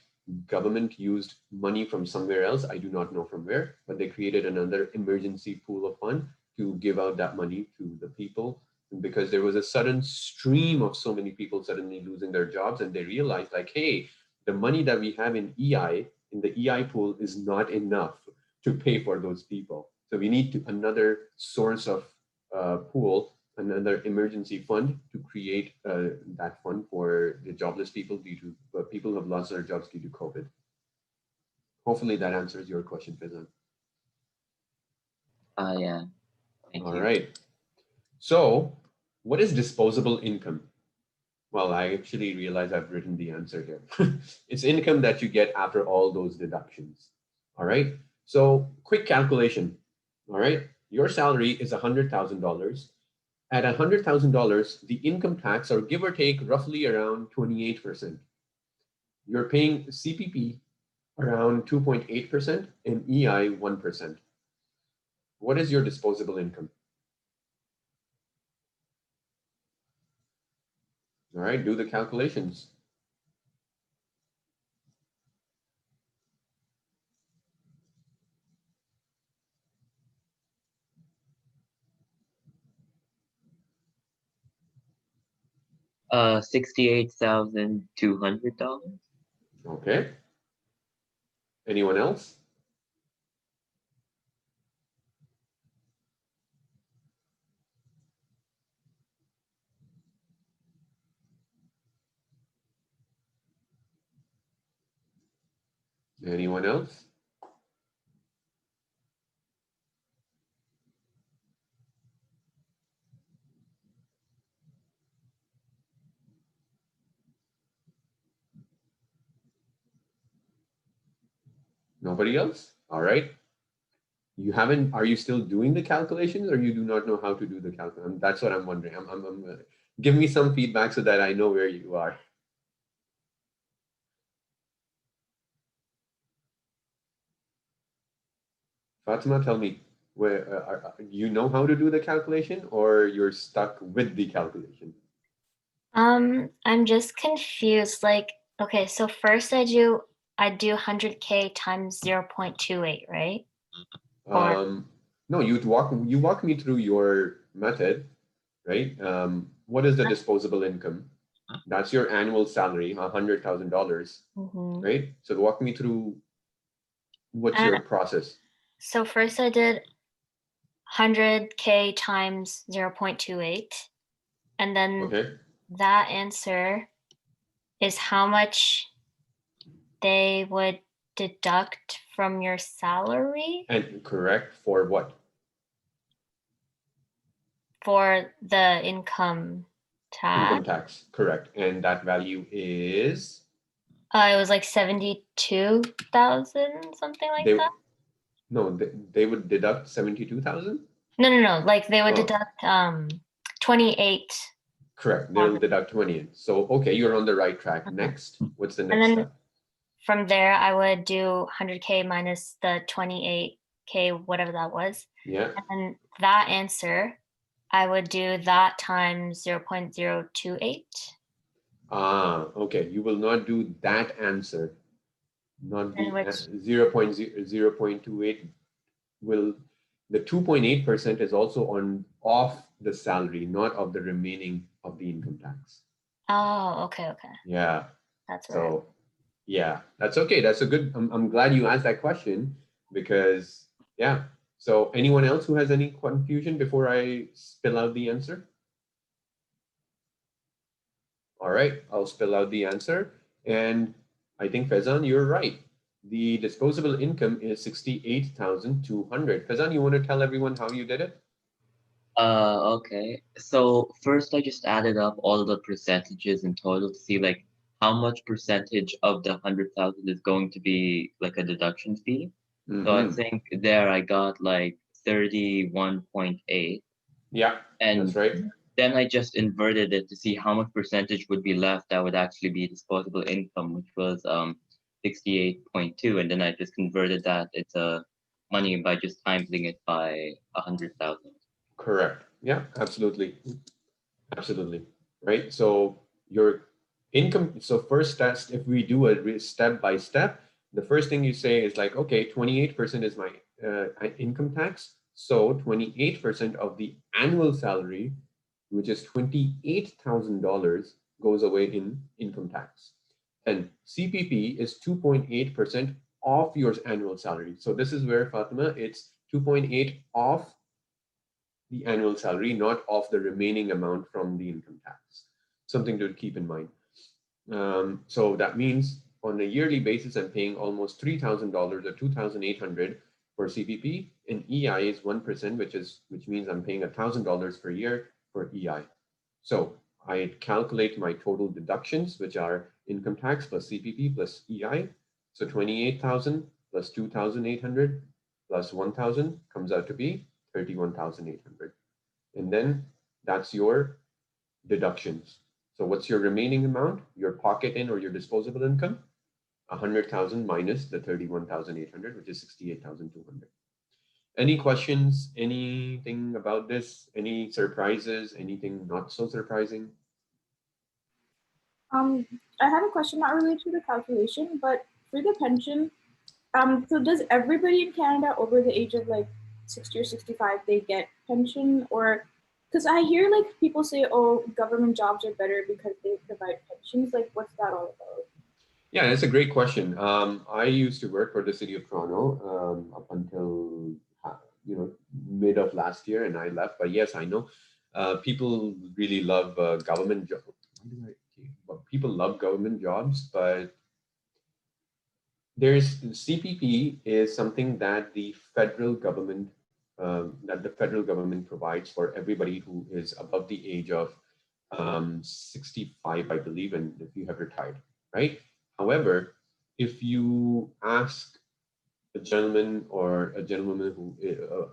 A: Government used money from somewhere else. I do not know from where, but they created another emergency pool of fund to give out that money to the people, because there was a sudden stream of so many people suddenly losing their jobs, and they realized like, hey, the money that we have in EI, in the EI pool, is not enough to pay for those people. So we need to another source of pool, another emergency fund to create that fund for the jobless people due to people who have lost their jobs due to COVID. Hopefully that answers your question, Faizan.
C: Yeah. Thank you.
A: All right. So what is disposable income? Well, I actually realize I've written the answer here. It's income that you get after all those deductions. All right. So quick calculation. All right. Your salary is $100,000. At $100,000, the income tax, or give or take, roughly around 28%. You're paying CPP around 2.8% and EI 1%. What is your disposable income? All right, do the calculations.
C: $68,200.
A: Okay. Anyone else? Anyone else? Nobody else? All right. You haven't, are you still doing the calculations, or you do not know how to do the calculation? That's what I'm wondering. Give me some feedback so that I know where you are. Fatima, tell me, where you know how to do the calculation, or you're stuck with the calculation?
L: I'm just confused. Like, okay, so first I do 100K times 0.28, right?
A: No, you walk me through your method, right? What is the disposable income? That's your annual salary, $100,000, right? So walk me through what's your process.
L: So first I did 100K times 0.28, and then that answer is how much they would deduct from your salary.
A: And correct, for what?
L: For the income tax.
A: Income tax, correct. And that value is?
L: It was like 72,000, something like that.
A: No, they would deduct 72,000?
L: No. Like they would deduct 28.
A: Correct. They'll deduct 28. So okay, you're on the right track. Next, what's the next step?
L: From there, I would do 100K minus the 28K, whatever that was.
A: Yeah.
L: And then that answer, I would do that times 0.028.
A: Okay. You will not do that answer. Not the 0.28 will, the 2.8% is also off the salary, not of the remaining of the income tax.
L: Oh, okay.
A: Yeah.
L: That's right.
A: So yeah, that's okay. That's a good, I'm glad you asked that question, because yeah. So anyone else who has any confusion before I spill out the answer? All right, I'll spill out the answer. And I think Faizan, you're right. The disposable income is 68,200. Faizan, you want to tell everyone how you did it?
C: Okay. So first I just added up all the percentages in total to see like how much percentage of the 100,000 is going to be like a deduction fee. So I think there I got like 31.8.
A: Yeah,
C: and
A: that's right.
C: Then I just inverted it to see how much percentage would be left that would actually be disposable income, which was 68.2, and then I just converted that into money by just timesing it by 100,000.
A: Correct. Yeah, absolutely. Absolutely. Right. So your income, so first test, if we do a step by step, the first thing you say is like, okay, 28% is my income tax. So 28% of the annual salary, which is $28,000, goes away in income tax. And CPP is 2.8% of your annual salary. So this is where, Fatima, it's 2.8 of the annual salary, not of the remaining amount from the income tax. Something to keep in mind. So that means on a yearly basis, I'm paying almost $3,000 or 2,800 for CPP, and EI is 1%, which means I'm paying $1,000 per year for EI. So I calculate my total deductions, which are income tax plus CPP plus EI. So 28,000 plus 2,800 plus 1,000 comes out to be 31,800. And then that's your deductions. So what's your remaining amount? Your pocket in or your disposable income? 100,000 minus the 31,800, which is 68,200. Any questions? Anything about this? Any surprises? Anything not so surprising?
I: I had a question not related to the calculation, but for the pension, so does everybody in Canada over the age of like 60 or 65, they get pension? Or because I hear like people say, oh, government jobs are better because they provide pensions. Like, what's that all about?
A: Yeah, that's a great question. I used to work for the city of Toronto up until mid of last year, and I left. But yes, I know people really love government jobs. People love government jobs, but there's CPP is something that the federal government provides for everybody who is above the age of 65, I believe, and if you have retired, right? However, if you ask a gentleman or a gentlewoman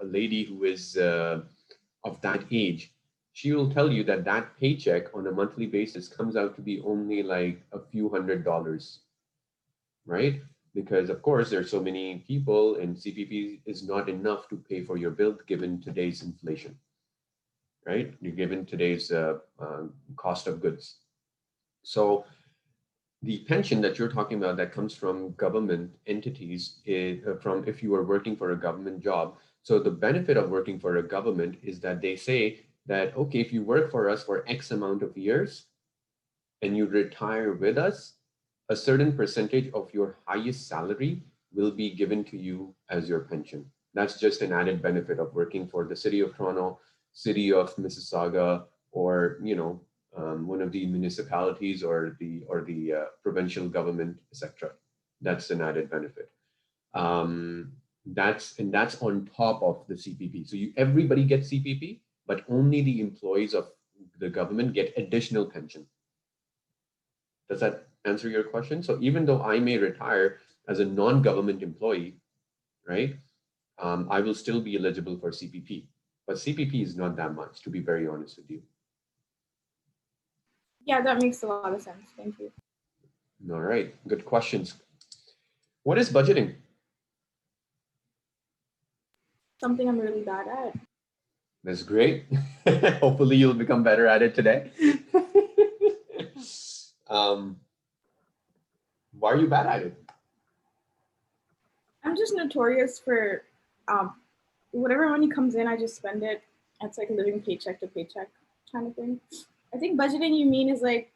A: a lady who is of that age, she will tell you that that paycheck on a monthly basis comes out to be only like a few $100s, right? Because of course there's so many people and CPP is not enough to pay for your bill given today's inflation, right? You're given today's cost of goods. So the pension that you're talking about that comes from government entities is from if you are working for a government job. So the benefit of working for a government is that they say that, okay, if you work for us for X amount of years and you retire with us, a certain percentage of your highest salary will be given to you as your pension. That's just an added benefit of working for the city of Toronto, city of Mississauga, or one of the municipalities or the provincial government, etc. That's an added benefit. That's on top of the CPP. So everybody gets CPP, but only the employees of the government get additional pension. Does that answer your question? So even though I may retire as a non-government employee, right, I will still be eligible for CPP. But CPP is not that much, to be very honest with you.
I: Yeah, that makes a lot of sense. Thank you.
A: All right, good questions. What is budgeting?
I: Something I'm really bad at.
A: That's great. Hopefully you'll become better at it today. Why are you bad at it?
I: I'm just notorious for whatever money comes in, I just spend it. It's like living paycheck to paycheck kind of thing. I think budgeting you mean is like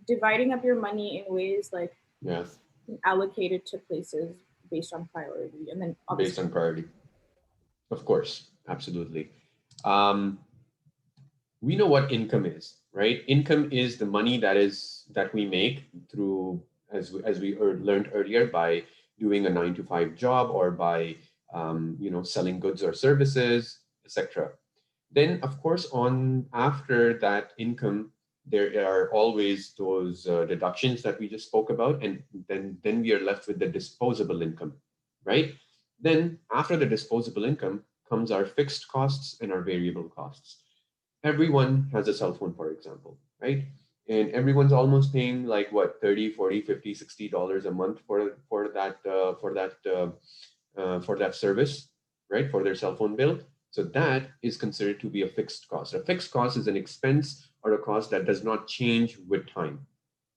I: dividing up your money in ways like allocated to places based on priority, and then
A: based on priority. Of course, absolutely. We know what income is, right? Income is the money that we make through, as we learned earlier, by doing a 9-to-5 job or by selling goods or services, etc. Then, of course, after that income, there are always those deductions that we just spoke about, and then we are left with the disposable income, right? Then after the disposable income comes our fixed costs and our variable costs. Everyone has a cell phone, for example, right? And everyone's almost paying like what, 30, 40, 50, $60 a month for that service, right? For their cell phone bill. So that is considered to be a fixed cost. A fixed cost is an expense or a cost that does not change with time,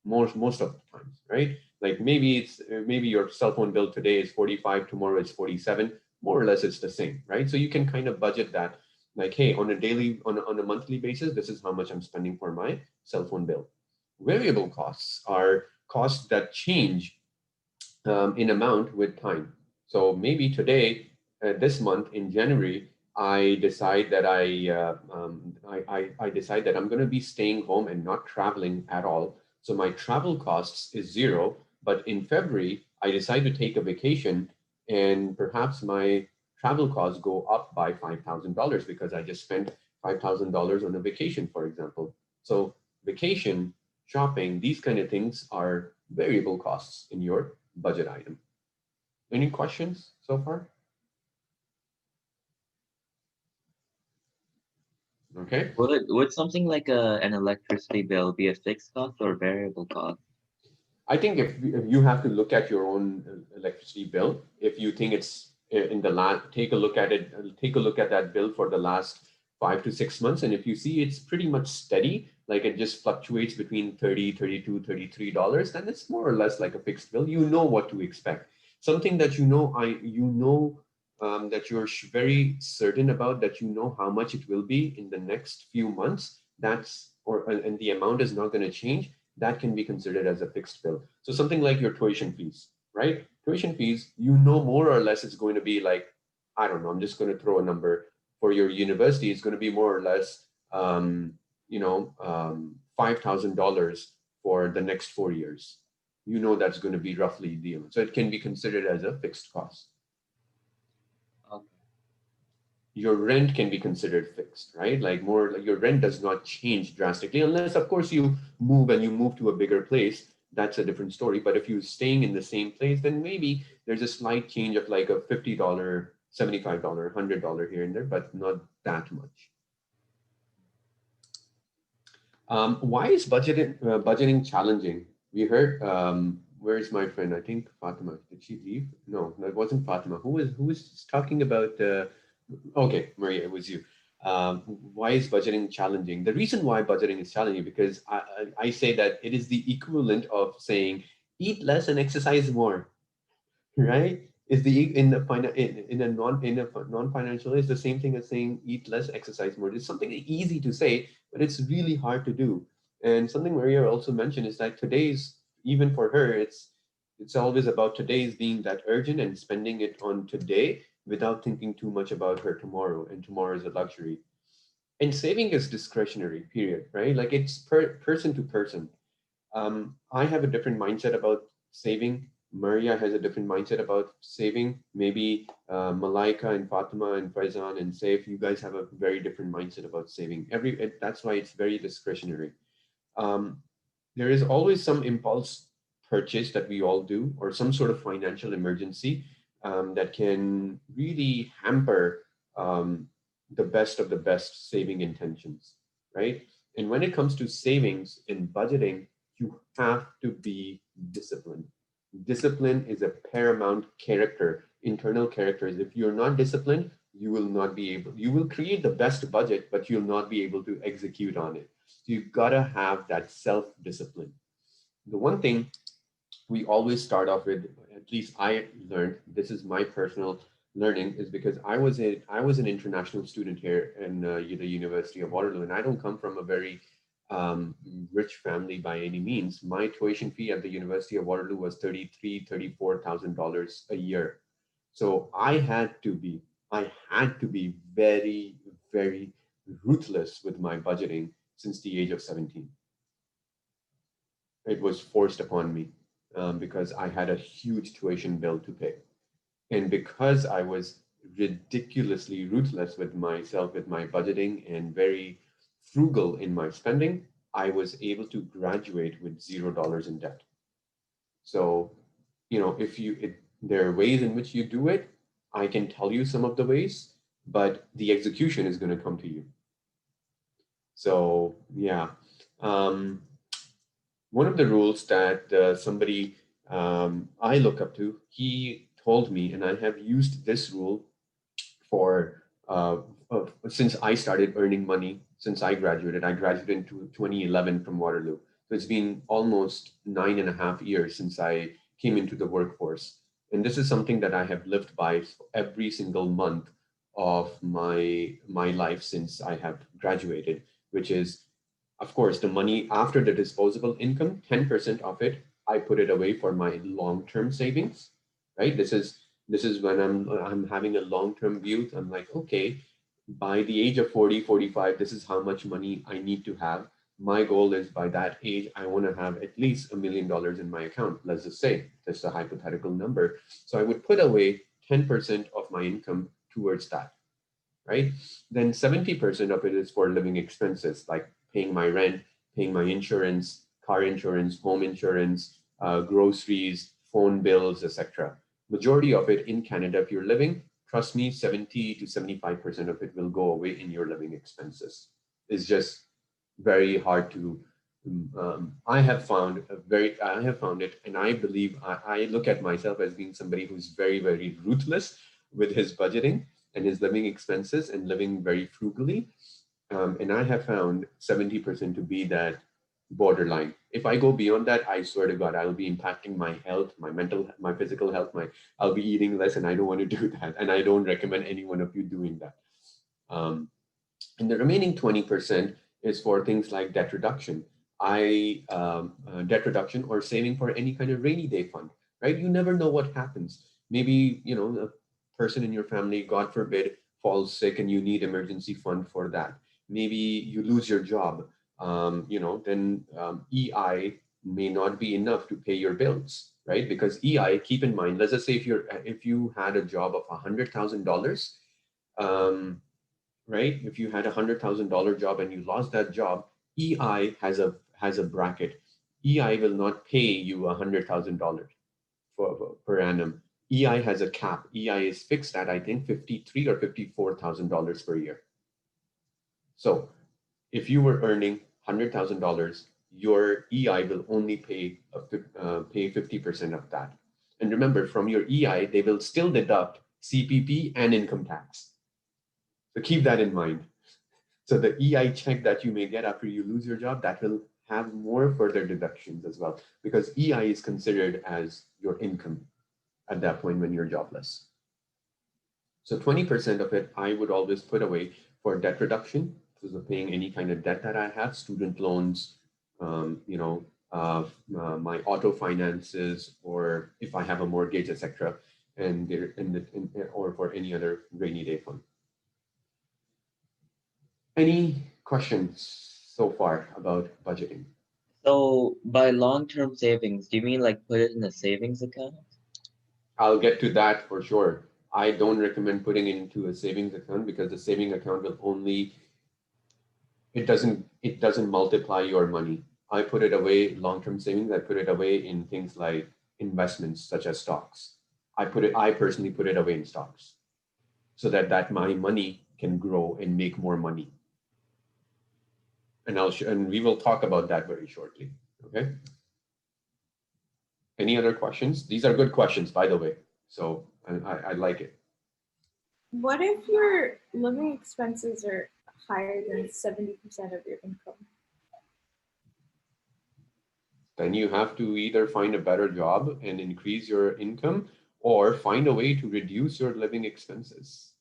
A: most of the times, right? Like maybe your cell phone bill today is 45, tomorrow it's 47, more or less it's the same, right? So you can kind of budget that, like, hey, on a monthly basis, this is how much I'm spending for my cell phone bill. Variable costs are costs that change in amount with time. So maybe today, this month in January, I decide that I decide that I'm going to be staying home and not traveling at all. So my travel costs is zero. But in February, I decide to take a vacation, and perhaps my travel costs go up by $5,000 because I just spent $5,000 on a vacation, for example. So vacation, shopping, these kind of things are variable costs in your budget item. Any questions so far? Okay.
C: Would something like an electricity bill be a fixed cost or a variable cost?
A: I think if you have to look at your own electricity bill, if you think it's in the last, take a look at it, take a look at that bill for the last 5 to 6 months. And if you see it's pretty much steady, like it just fluctuates between $30, $32, $33, then it's more or less like a fixed bill. You know what to expect. Something that that you're very certain about, that you know how much it will be in the next few months, and the amount is not going to change, that can be considered as a fixed bill. So something like your tuition fees, right? Tuition fees, you know more or less it's going to be like, I don't know, I'm just going to throw a number for your university. It's going to be more or less, $5,000 for the next 4 years. You know that's going to be roughly the amount. So it can be considered as a fixed cost. Your rent can be considered fixed, right? Like your rent does not change drastically unless, of course, you move to a bigger place. That's a different story. But if you're staying in the same place, then maybe there's a slight change of like a $50, $75, $100 here and there, but not that much. Why is budgeting challenging? We heard, where's my friend? I think Fatima. Did she leave? No, that wasn't Fatima. Who was talking about? Okay, Maria, it was you. Why is budgeting challenging? The reason why budgeting is challenging because I say that it is the equivalent of saying eat less and exercise more, right? Is the in a non-financial is the same thing as saying eat less, exercise more. It's something easy to say, but it's really hard to do. And something Maria also mentioned is that today's, even for her, it's always about today's being that urgent and spending it on today without thinking too much about her tomorrow, and tomorrow is a luxury. And saving is discretionary, period, right? Like it's person to person. I have a different mindset about saving. Maria has a different mindset about saving. Maybe Malaika and Fatima and Faizan and Saif, you guys have a very different mindset about saving. That's why it's very discretionary. There is always some impulse purchase that we all do, or some sort of financial emergency that can really hamper the best of the best saving intentions, right? And when it comes to savings and budgeting, you have to be disciplined. Discipline is a paramount character, internal characters. If you're not disciplined, you will create the best budget, but you'll not be able to execute on it. So you've got to have that self-discipline. The one thing we always start off with, at least I learned, this is my personal learning, is because I was an international student here in the University of Waterloo, and I don't come from a very rich family by any means. My tuition fee at the University of Waterloo was $34,000 a year. So I had to be very, very ruthless with my budgeting since the age of 17. It was forced upon me because I had a huge tuition bill to pay. And because I was ridiculously ruthless with myself, with my budgeting, and very frugal in my spending, I was able to graduate with $0 in debt. So, there are ways in which you do it. I can tell you some of the ways, but the execution is going to come to you. So, yeah. One of the rules that somebody I look up to, he told me, and I have used this rule for a since I started earning money, since I graduated in 2011 from Waterloo. So it's been almost 9.5 years since I came into the workforce. And this is something that I have lived by every single month of my life since I have graduated, which is, of course, the money after the disposable income, 10% of it, I put it away for my long-term savings, right? This is when I'm having a long-term view. I'm like, okay, by the age of 40, 45, this is how much money I need to have. My goal is by that age, I want to have at least $1 million in my account. Let's just say, just a hypothetical number. So I would put away 10% of my income towards that, right? Then 70% of it is for living expenses, like paying my rent, paying my insurance, car insurance, home insurance, groceries, phone bills, etc. Majority of it in Canada, if you're living, trust me, 70 to 75% of it will go away in your living expenses. It's just very hard to. I have found it, and I believe I look at myself as being somebody who's very, very ruthless with his budgeting and his living expenses and living very frugally. And I have found 70% to be that borderline. If I go beyond that, I swear to God, I'll be impacting my health, my mental, my physical health, I'll be eating less, and I don't want to do that. And I don't recommend any one of you doing that. And the remaining 20% is for things like debt reduction. Debt reduction or saving for any kind of rainy day fund, right? You never know what happens. Maybe, a person in your family, God forbid, falls sick and you need emergency fund for that. Maybe you lose your job, then EI may not be enough to pay your bills, right? Because EI, keep in mind, let's just say if you had a job of $100,000, right? If you had $100,000 job and you lost that job, EI has a bracket. EI will not pay you $100,000 per annum. EI has a cap. EI is fixed at, I think, $53,000 or $54,000 per year. So if you were earning $100,000, your EI will only pay 50% of that. And remember, from your EI, they will still deduct CPP and income tax. So keep that in mind. So the EI check that you may get after you lose your job, that will have more further deductions as well, because EI is considered as your income at that point when you're jobless. So 20% of it, I would always put away for debt reduction, so paying any kind of debt that I have, student loans, my auto finances, or if I have a mortgage, etc., or for any other rainy day fund. Any questions so far about budgeting?
C: So by long-term savings, do you mean like put it in a savings account?
A: I'll get to that for sure. I don't recommend putting it into a savings account because the saving account will only, it doesn't multiply your money. I put it away, long-term savings, I put it away in things like investments such as stocks. I personally put it away in stocks so that my money can grow and make more money. And we will talk about that very shortly. Okay. Any other questions? These are good questions, by the way. So I like it.
I: What if your living expenses are higher than 70% of your income?
A: Then you have to either find a better job and increase your income, or find a way to reduce your living expenses.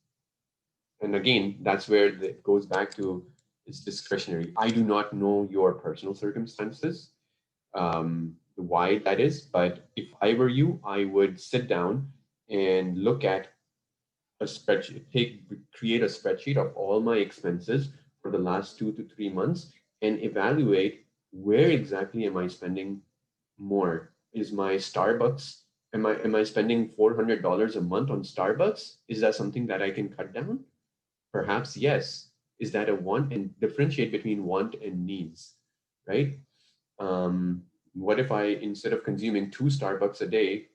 A: And again, that's where it goes back to, it's discretionary. I do not know your personal circumstances, why that is, but if I were you, I would sit down and look at a spreadsheet, create a spreadsheet of all my expenses for the last 2 to 3 months and evaluate where exactly am I spending more. Is my Starbucks, am I spending $400 a month on Starbucks? Is that something that I can cut down? Perhaps yes. Is that a want? And differentiate between want and needs, right? What if I, instead of consuming 2 Starbucks a day,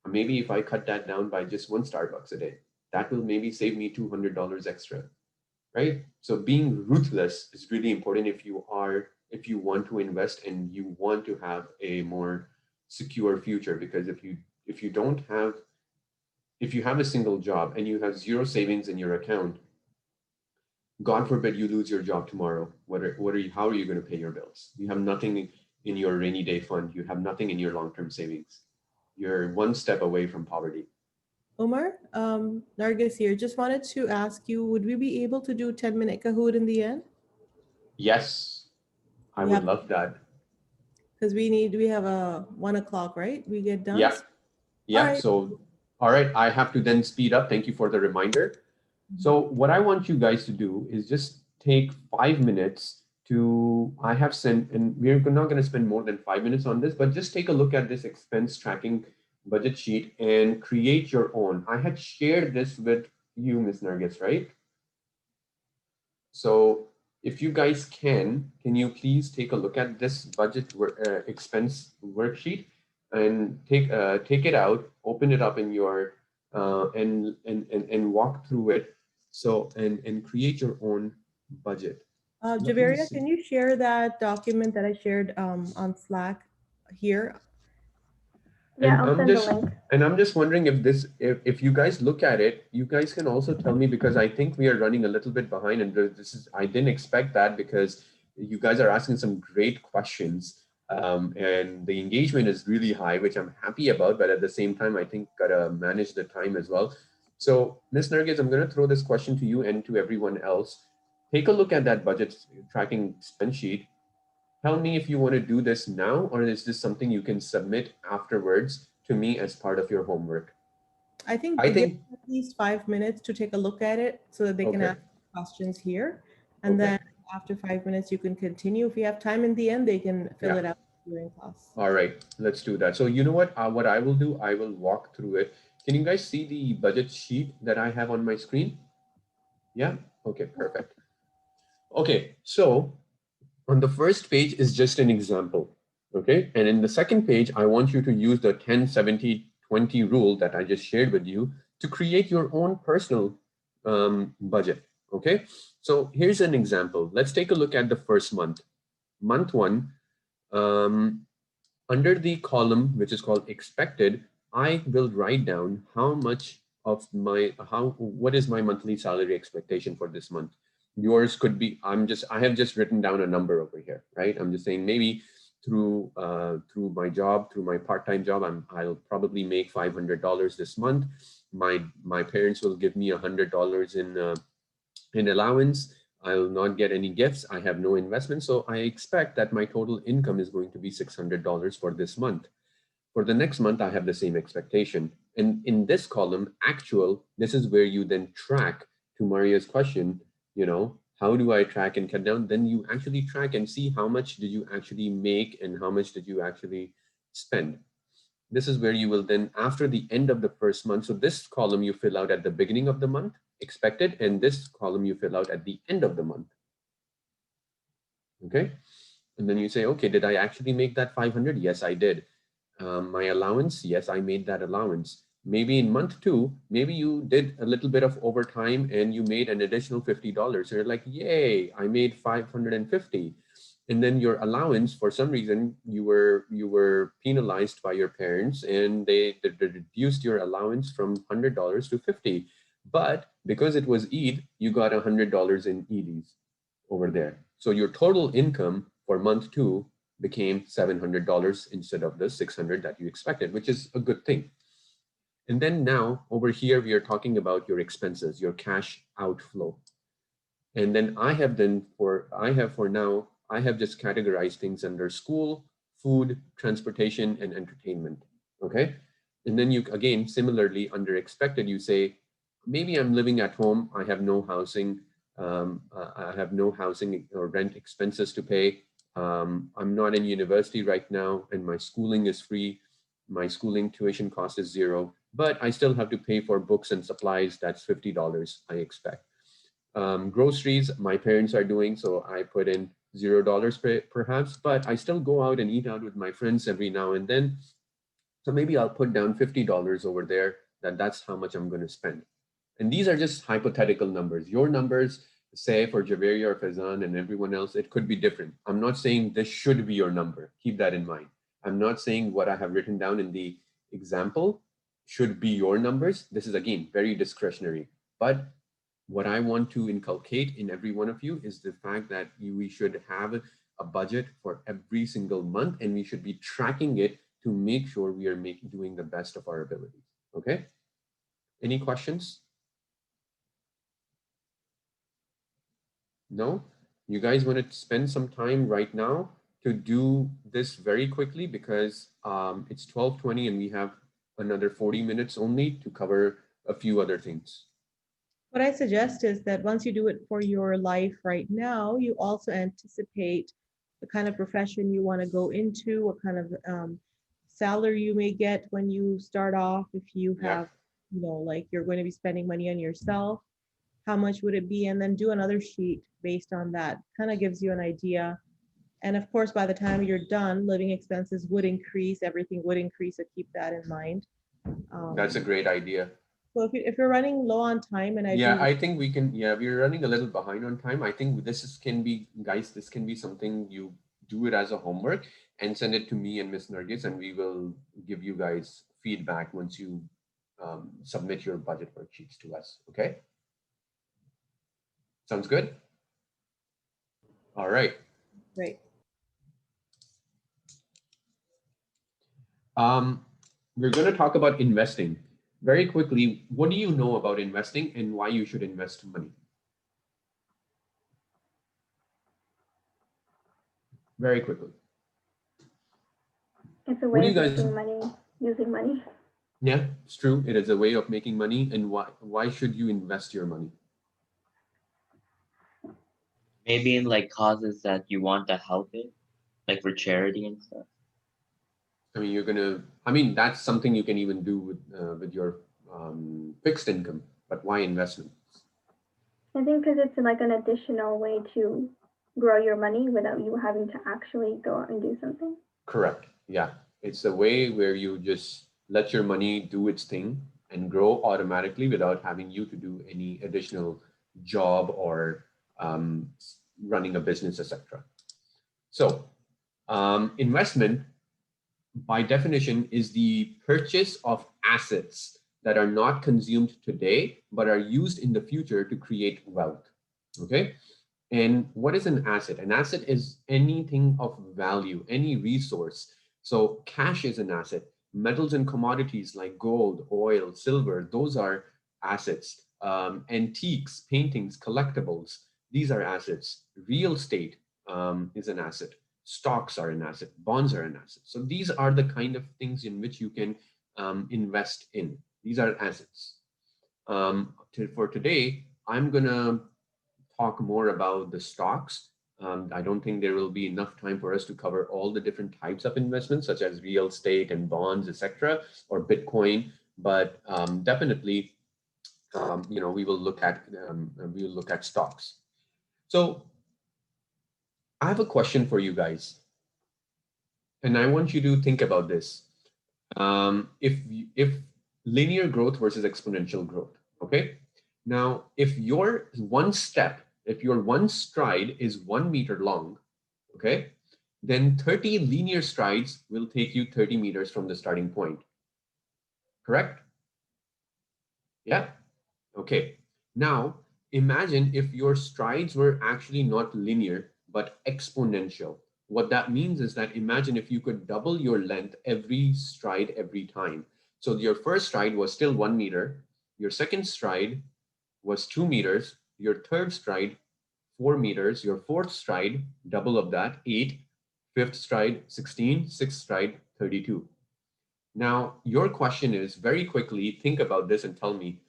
A: maybe if I cut that down by just 1 Starbucks a day, that will maybe save me $200 extra, right? So being ruthless is really important if you want to invest and you want to have a more secure future. Because if you have a single job and you have 0 savings in your account, God forbid you lose your job tomorrow. How are you going to pay your bills? You have nothing in your rainy day fund. You have nothing in your long-term savings. You're one step away from poverty.
E: Omar, Nargis here. Just wanted to ask you, would we be able to do 10-minute Kahoot in the end?
A: Yes, I
E: We
A: would
E: have,
A: love that.
E: because we have a 1 o'clock, right? We get done.
A: Yeah.
E: All
A: Yeah.
E: right.
A: So, all right, I have to then speed up. Thank you for the reminder. So what I want you guys to do is just take 5 minutes to, I have sent, and we're not going to spend more than 5 minutes on this, but just take a look at this expense tracking budget sheet and create your own. I had shared this with you, Ms. Nargis, right? So if you guys can you please take a look at this expense worksheet and take it out, open it up in your and walk through it. So and create your own budget. Let me
E: Javeria,
A: see.
E: can you share that document that I shared on Slack here?
D: Yeah,
A: And
D: I'll send the link.
A: I'm just wondering if you guys look at it, you guys can also tell me, because I think we are running a little bit behind, and I didn't expect that, because you guys are asking some great questions, and the engagement is really high, which I'm happy about, but at the same time, I think gotta manage the time as well. So Ms. Nargis, I'm gonna throw this question to you and to everyone else. Take a look at that budget tracking expense sheet. Tell me if you want to do this now, or is this something you can submit afterwards to me as part of your homework?
E: I think give at least 5 minutes to take a look at it so that they can ask questions here. And then after 5 minutes, you can continue. If you have time in the end, they can fill it out during class.
A: All right, let's do that. So you know what I will do, I will walk through it. Can you guys see the budget sheet that I have on my screen? Yeah, okay, perfect. Okay, so on the first page is just an example, okay? And in the second page, I want you to use the 10-70-20 rule that I just shared with you to create your own personal budget, okay? So here's an example. Let's take a look at the first month. Month one, under the column, which is called expected, I will write down how much of what is my monthly salary expectation for this month. Yours could be, I have just written down a number over here, right? I'm just saying maybe through my job, through my part-time job, I'll probably make $500 this month. My parents will give me $100 in allowance. I'll not get any gifts. I have no investment. So I expect that my total income is going to be $600 for this month. For the next month, I have the same expectation. And in this column, actual, this is where you then track, to Maria's question, how do I track and cut down? Then you actually track and see how much did you actually make and how much did you actually spend. This is where you will then, after the end of the first month, so this column you fill out at the beginning of the month, expected, and this column you fill out at the end of the month. Okay. And then you say, okay, did I actually make that 500? Yes, I did. My allowance, yes, I made that allowance. Maybe in month two, maybe you did a little bit of overtime and you made an additional $50. You're like, yay, I made 550. And then your allowance, for some reason, you were penalized by your parents and they reduced your allowance from $100 to $50. But because it was Eid, you got $100 in EDs over there. So your total income for month two became $700 instead of the $600 that you expected, which is a good thing. And then now over here, we are talking about your expenses, your cash outflow. And then I have just categorized things under school, food, transportation, and entertainment. Okay. And then you, again, similarly under expected, you say, maybe I'm living at home. I have no housing. I have no housing or rent expenses to pay. I'm not in university right now and my schooling is free. My schooling tuition cost is $0, but I still have to pay for books and supplies. That's $50, I expect. Groceries, my parents are doing, so I put in $0 perhaps, but I still go out and eat out with my friends every now and then. So maybe I'll put down $50 over there, that's how much I'm going to spend. And these are just hypothetical numbers. Your numbers, say for Javeria or Faizan and everyone else, it could be different. I'm not saying this should be your number. Keep that in mind. I'm not saying what I have written down in the example should be your numbers. This is, again, very discretionary. But what I want to inculcate in every one of you is the fact that we should have a budget for every single month, and we should be tracking it to make sure we are doing the best of our abilities. Okay? Any questions? No? You guys want to spend some time right now to do this very quickly, because it's 12:20 and we have another 40 minutes only to cover a few other things.
E: What I suggest is that once you do it for your life right now, you also anticipate the kind of profession you want to go into, what kind of salary you may get when you start off. If you have, you know, like you're going to be spending money on yourself, how much would it be? And then do another sheet based on that. Kind of gives you an idea. And of course, by the time you're done, living expenses would increase, everything would increase, so keep that in mind.
A: That's a great idea.
E: So if you're running low on time, and
A: I think we can, we're running a little behind on time. I think can be, guys, this can be something you do it as a homework and send it to me and Miss Nargis, and we will give you guys feedback once you submit your budget worksheets to us. Okay? Sounds good? All right.
E: Great.
A: We're going to talk about investing. Very quickly, what do you know about investing and why you should invest money? Very quickly.
D: It's a way of making money, using money.
A: Yeah, it's true. It is a way of making money. And why should you invest your money?
C: Maybe in like causes that you want to help it, like for charity and stuff.
A: I mean, that's something you can even do with your fixed income, but why investment?
D: I think because it's like an additional way to grow your money without you having to actually go out and do something.
A: Correct. Yeah. It's a way where you just let your money do its thing and grow automatically without having you to do any additional job or running a business, etc. So investment, by definition, is the purchase of assets that are not consumed today, but are used in the future to create wealth. Okay. And what is an asset? An asset is anything of value, any resource. So cash is an asset. Metals and commodities like gold, oil, silver, those are assets. Antiques, paintings, collectibles, these are assets. Real estate is an asset. Stocks are an asset. Bonds are an asset. So these are the kind of things in which you can invest in. These are assets. For today, I'm going to talk more about the stocks. I don't think there will be enough time for us to cover all the different types of investments, such as real estate and bonds, etc., or Bitcoin. But definitely, we will look at stocks. So I have a question for you guys, and I want you to think about this. If linear growth versus exponential growth, okay? Now, if your one stride is 1 meter long, okay, then 30 linear strides will take you 30 meters from the starting point. Correct? Yeah? Okay. Now, imagine if your strides were actually not linear, but exponential. What that means is that imagine if you could double your length every stride every time. So your first stride was still 1 meter. Your second stride was 2 meters. Your third stride, 4 meters. Your fourth stride, double of that, 8. Fifth stride, 16. Sixth stride, 32. Now, your question is, very quickly, think about this and tell me,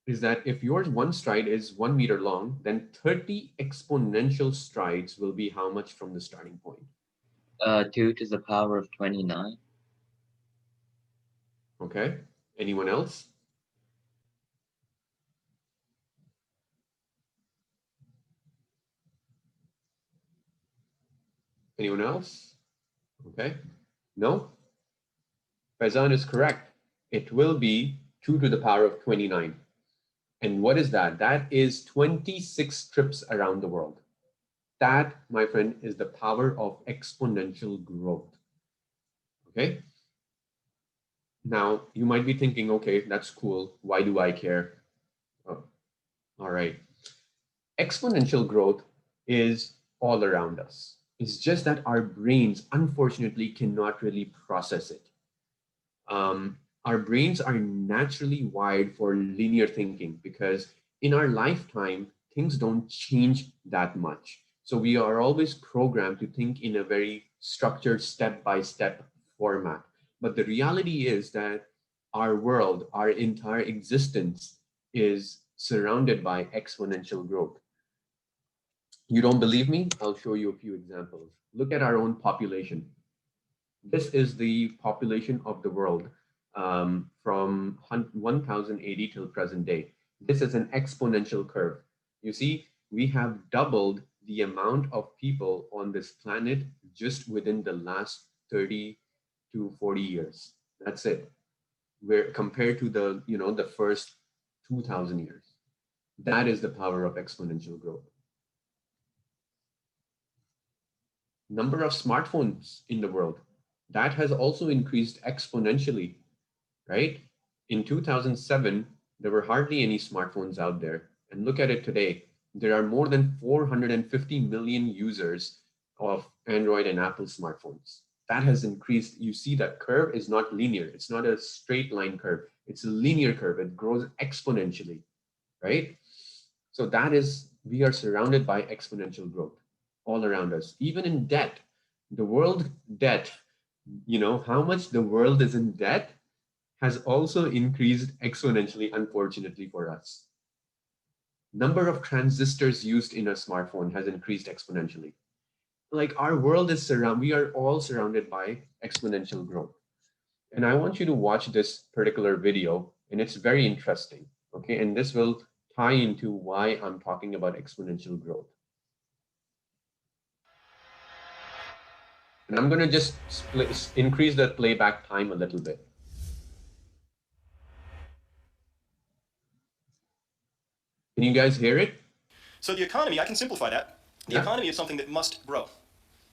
A: is that if your one stride is 1 meter long, then 30 exponential strides will be how much from the starting point?
C: 2 to the power of 29.
A: Okay. Anyone else? Anyone else? Okay. No? Faizan is correct. It will be 2 to the power of 29. And what is that? That is 26 trips around the world. That, my friend, is the power of exponential growth. Okay? Now, you might be thinking, okay, that's cool. Why do I care? All right. Exponential growth is all around us. It's just that our brains, unfortunately, cannot really process it. Our brains are naturally wired for linear thinking because in our lifetime, things don't change that much. So we are always programmed to think in a very structured step by step format. But the reality is that our world, our entire existence is surrounded by exponential growth. You don't believe me? I'll show you a few examples. Look at our own population. This is the population of the world from 1080 till present day. This is an exponential curve. You see, we have doubled the amount of people on this planet just within the last 30 to 40 years. That's it. Where compared to the first 2000 years. That is the power of exponential growth. Number of smartphones in the world, that has also increased exponentially, right? In 2007, there were hardly any smartphones out there. And look at it today. There are more than 450 million users of Android and Apple smartphones. That has increased. You see that curve is not linear. It's not a straight line curve. It's a linear curve. It grows exponentially, right? So that is, we are surrounded by exponential growth all around us. Even in debt, the world debt, how much the world is in debt has also increased exponentially, unfortunately for us. Number of transistors used in a smartphone has increased exponentially. Like our world is we are all surrounded by exponential growth. And I want you to watch this particular video, and it's very interesting, okay? And this will tie into why I'm talking about exponential growth. And I'm going to just increase the playback time a little bit. Can you guys hear it?
N: So the economy, I can simplify that. The economy is something that must grow.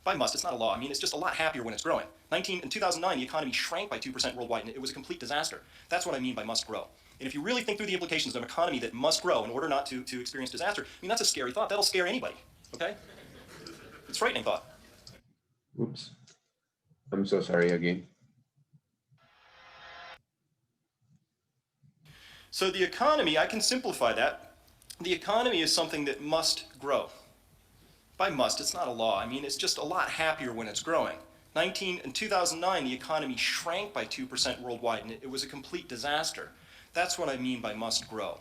N: By must, it's not a law. I mean, it's just a lot happier when it's growing. In 2009, the economy shrank by 2% worldwide, and it was a complete disaster. That's what I mean by must grow. And if you really think through the implications of an economy that must grow in order not to experience disaster, I mean, that's a scary thought. That'll scare anybody, okay? It's a frightening thought.
A: Oops. I'm so sorry again.
N: So the economy, I can simplify that. The economy is something that must grow. By must, it's not a law. I mean, it's just a lot happier when it's growing. In 2009, the economy shrank by 2% worldwide, and it was a complete disaster. That's what I mean by must grow.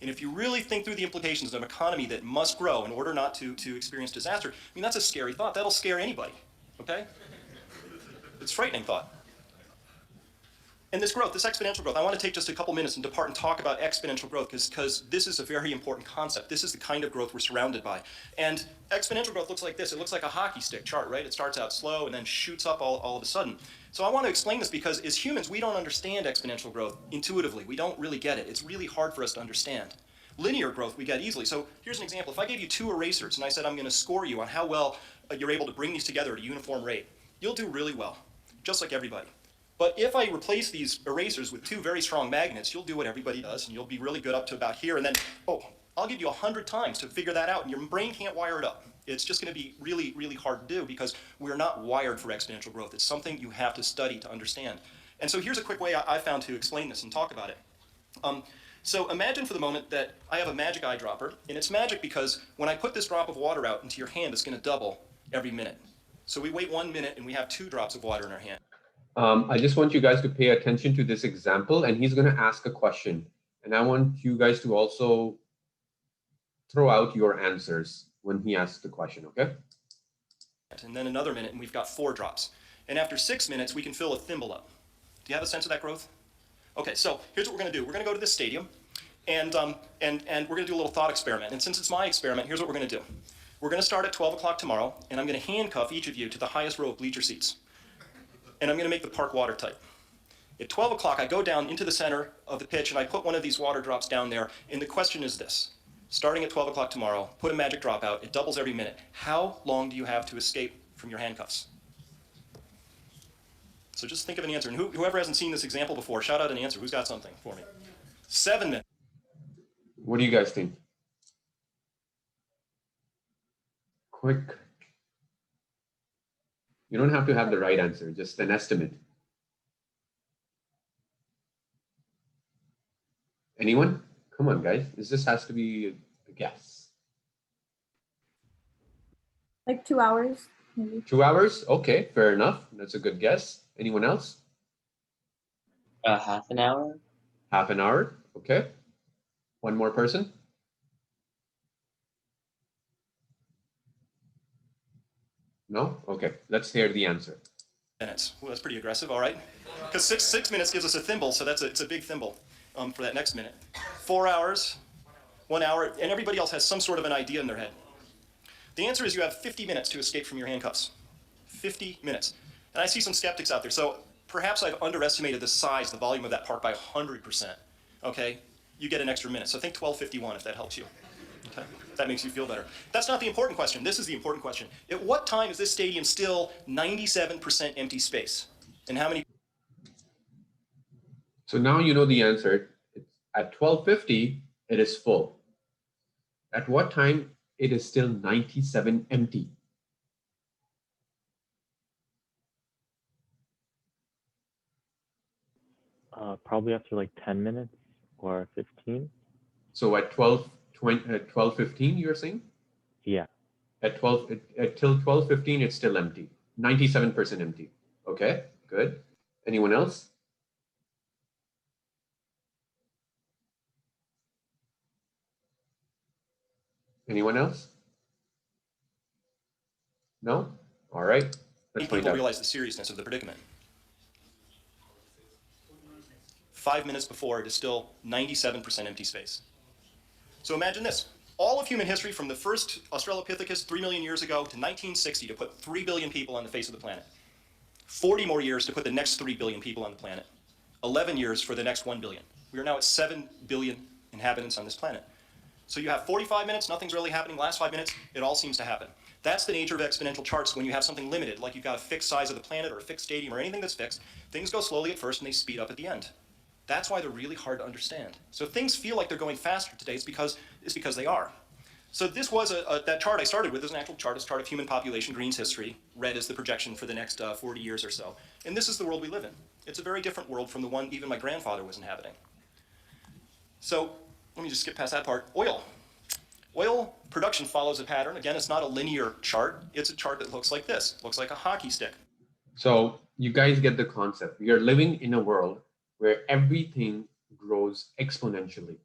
N: And if you really think through the implications of an economy that must grow in order not to experience disaster, I mean, that's a scary thought. That'll scare anybody, okay? It's a frightening thought. And this growth, this exponential growth, I want to take just a couple minutes and depart and talk about exponential growth because this is a very important concept. This is the kind of growth we're surrounded by. And exponential growth looks like this. It looks like a hockey stick chart, right? It starts out slow and then shoots up all of a sudden. So I want to explain this because as humans, we don't understand exponential growth intuitively. We don't really get it. It's really hard for us to understand. Linear growth we get easily. So here's an example. If I gave you two erasers and I said I'm going to score you on how well you're able to bring these together at a uniform rate, you'll do really well, just like everybody. But if I replace these erasers with two very strong magnets, you'll do what everybody does, and you'll be really good up to about here, and then, I'll give you 100 times to figure that out, and your brain can't wire it up. It's just going to be really, really hard to do because we're not wired for exponential growth. It's something you have to study to understand. And so here's a quick way I found to explain this and talk about it. So imagine for the moment that I have a magic eyedropper, and it's magic because when I put this drop of water out into your hand, it's going to double every minute. So we wait 1 minute, and we have 2 drops of water in our hand.
A: I just want you guys to pay attention to this example, and he's going to ask a question. And I want you guys to also throw out your answers when he asks the question, okay?
N: And then another minute, and we've got 4 drops. And after 6 minutes, we can fill a thimble up. Do you have a sense of that growth? Okay, so here's what we're going to do. We're going to go to this stadium, and we're going to do a little thought experiment. And since it's my experiment, here's what we're going to do. We're going to start at 12 o'clock tomorrow, and I'm going to handcuff each of you to the highest row of bleacher seats. And I'm going to make the park watertight. At 12 o'clock, I go down into the center of the pitch, and I put one of these water drops down there. And the question is this. Starting at 12 o'clock tomorrow, put a magic drop out. It doubles every minute. How long do you have to escape from your handcuffs? So just think of an answer. And whoever hasn't seen this example before, shout out an answer. Who's got something for me? 7 minutes.
A: What do you guys think? Quick. You don't have to have the right answer, just an estimate. Anyone? Come on, guys. This has to be a guess.
I: Like 2 hours, maybe.
A: 2 hours? Okay, fair enough. That's a good guess. Anyone else?
C: Half an hour.
A: Half an hour. Okay. One more person. No? Okay. Let's hear the answer.
N: Minutes. Well, that's pretty aggressive, all right. Because six minutes gives us a thimble, so it's a big thimble for that next minute. 4 hours, 1 hour, and everybody else has some sort of an idea in their head. The answer is you have 50 minutes to escape from your handcuffs. 50 minutes. And I see some skeptics out there, so perhaps I've underestimated the size, the volume of that park by 100%. Okay? You get an extra minute, so think 12:51 if that helps you. Okay? If that makes you feel better. That's not the important question. This is the important question. At what time is this stadium still 97% empty space? And how many?
A: So now you know the answer. It's at 12:50, it is full. At what time it is still 97 empty?
O: Probably after like 10 minutes or 15.
A: So at 12:15, you're saying?
O: Yeah.
A: At 12, till 12:15, it's still empty. 97% empty. Okay, good. Anyone else? Anyone else? No? All right. Let's find
N: People
A: out.
N: realize the seriousness of the predicament. 5 minutes before, it is still 97% empty space. So imagine this. All of human history from the first Australopithecus 3 million years ago to 1960 to put 3 billion people on the face of the planet. 40 more years to put the next 3 billion people on the planet. 11 years for the next 1 billion. We are now at 7 billion inhabitants on this planet. So you have 45 minutes, nothing's really happening. Last 5 minutes, it all seems to happen. That's the nature of exponential charts when you have something limited, like you've got a fixed size of the planet or a fixed stadium or anything that's fixed. Things go slowly at first and they speed up at the end. That's why they're really hard to understand. So if things feel like they're going faster today, it's because they are. So this was that chart I started with is an actual chart. It's a chart of human population, green's history. Red is the projection for the next 40 years or so. And this is the world we live in. It's a very different world from the one even my grandfather was inhabiting. So let me just skip past that part. Oil. Oil production follows a pattern. Again, it's not a linear chart. It's a chart that looks like this. It looks like a hockey stick.
A: So you guys get the concept. We are living in a world where everything grows exponentially.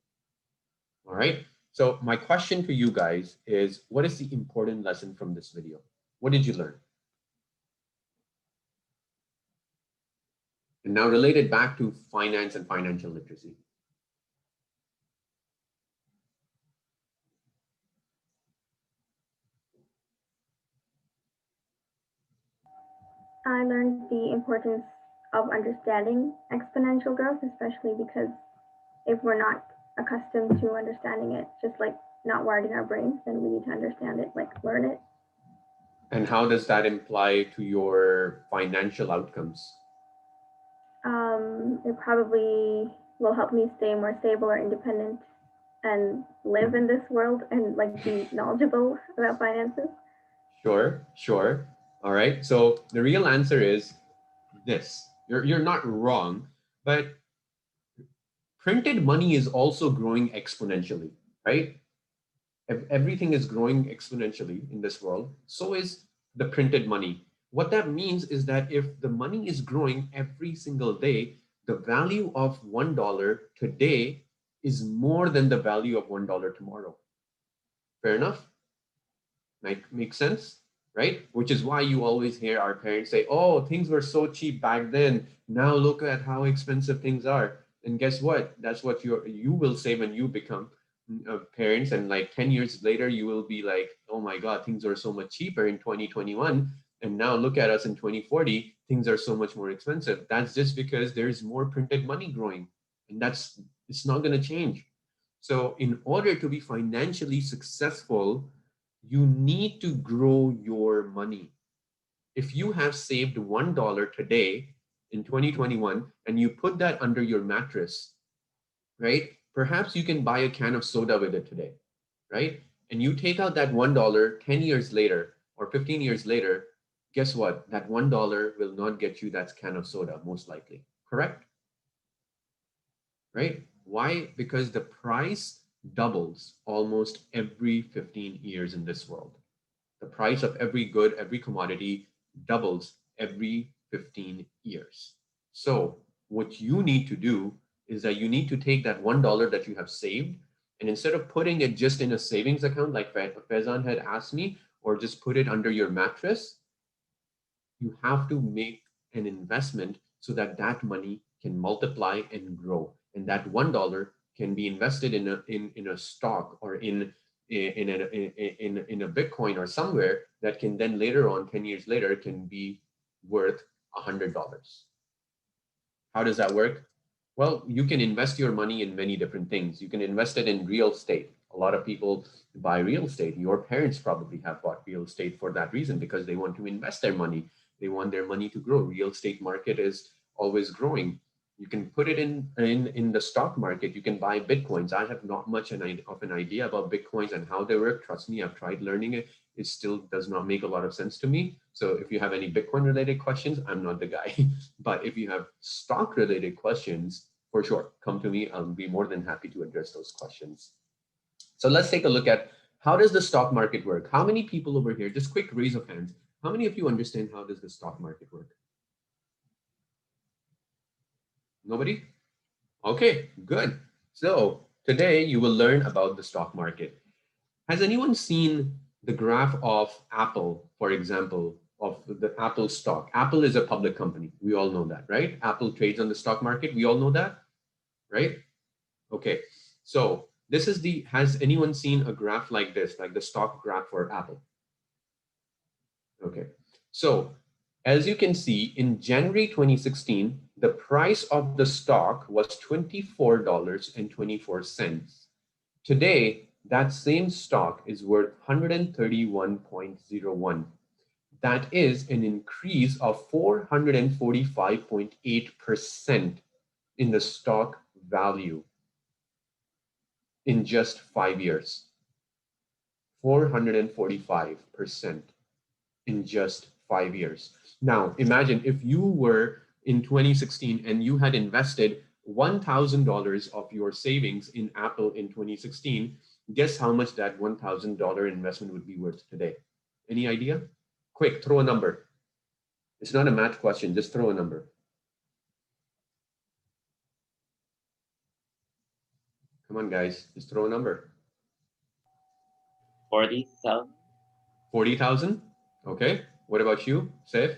A: All right. So my question to you guys is, what is the important lesson from this video? What did you learn? And now relate it back to finance and financial literacy.
D: I learned the importance of understanding exponential growth, especially because if we're not accustomed to understanding it, just like not wired in our brains, then we need to understand it, like learn it.
A: And how does that imply to your financial outcomes?
D: It probably will help me stay more stable or independent and live in this world and like be knowledgeable about finances.
A: Sure, sure. All right. So the real answer is this. You're not wrong, but printed money is also growing exponentially, right? If everything is growing exponentially in this world, so is the printed money. What that means is that if the money is growing every single day, the value of $1 today is more than the value of $1 tomorrow. Fair enough? Makes sense, right? Which is why you always hear our parents say, oh, things were so cheap back then. Now look at how expensive things are. And guess what? That's what you will say when you become parents. And like 10 years later, you will be like, oh my God, things are so much cheaper in 2021. And now look at us in 2040, things are so much more expensive. That's just because there's more printed money growing. And it's not going to change. So in order to be financially successful, you need to grow your money. If you have saved $1 today in 2021 and you put that under your mattress, right? Perhaps you can buy a can of soda with it today, right? and you take out that $1 10 years later or 15 years later, guess what? That $1 will not get you that can of soda, most likely. Correct? Right? Why? Because the price doubles almost every 15 years in this world. The price of every good, every commodity doubles every 15 years. So what you need to do is that you need to take that $1 that you have saved, and instead of putting it just in a savings account like Faizan had asked me, or just put it under your mattress, you have to make an investment so that that money can multiply and grow. And that $1 can be invested in a stock or in a Bitcoin or somewhere that can then later on, 10 years later, can be worth $100. How does that work? Well, you can invest your money in many different things. You can invest it in real estate. A lot of people buy real estate. Your parents probably have bought real estate for that reason, because they want to invest their money. They want their money to grow. Real estate market is always growing. You can put it in the stock market. You can buy Bitcoins. I have not much of an idea about Bitcoins and how they work. Trust me, I've tried learning it. It still does not make a lot of sense to me. So if you have any Bitcoin related questions, I'm not the guy. But if you have stock related questions, for sure, come to me. I'll be more than happy to address those questions. So let's take a look at how does the stock market work? How many people over here, just quick raise of hands, how many of you understand how does the stock market work? Nobody? Okay, good. So today you will learn about the stock market. Has anyone seen the graph of Apple, for example, of the Apple stock? Apple is a public company. We all know that, right? Apple trades on the stock market. We all know that, right? Okay, so this is has anyone seen a graph like this, like the stock graph for Apple? Okay, so as you can see, in January 2016, the price of the stock was $24.24. Today, that same stock is worth 131.01. That is an increase of 445.8% in the stock value in just 5 years. 445% in just 5 years. Now, imagine if you were in 2016 and you had invested $1,000 of your savings in Apple in 2016, guess how much that $1,000 investment would be worth today? Any idea? Quick, throw a number. It's not a math question, just throw a number. Come on, guys, just throw a number.
C: 40,000.
A: 40,000? Okay. What about you, Saif?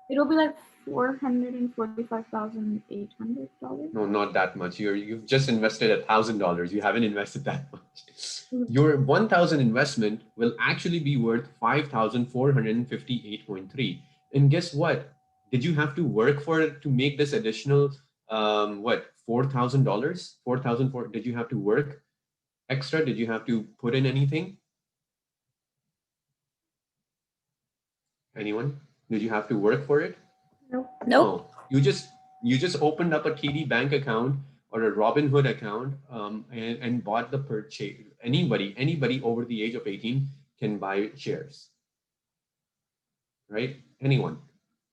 B: It'll be like $445,800.
A: No, not that much. You've just invested $1,000. You haven't invested that much. Your 1,000 investment will actually be worth 5,458.3. And guess what? Did you have to work for it to make this additional $4,000? 4,000. Did you have to work extra? Did you have to put in anything? Anyone? Did you have to work for it?
B: Nope.
A: No. You just opened up a TD bank account or a Robinhood account and bought the purchase. Anybody over the age of 18 can buy shares, right? Anyone.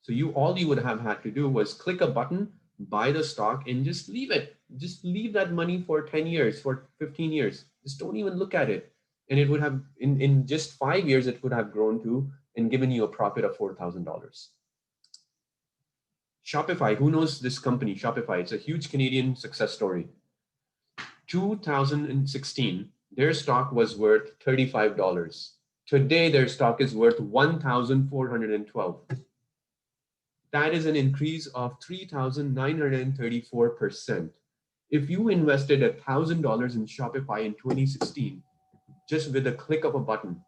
A: So all you would have had to do was click a button, buy the stock, and just leave it. Just leave that money for 10 years, for 15 years. Just don't even look at it. And it would have, in just 5 years, it would have grown to and given you a profit of $4,000. Shopify, who knows this company, Shopify? It's a huge Canadian success story. 2016, their stock was worth $35. Today, their stock is worth $1,412. That is an increase of 3,934%. If you invested $1,000 in Shopify in 2016, just with a click of a button,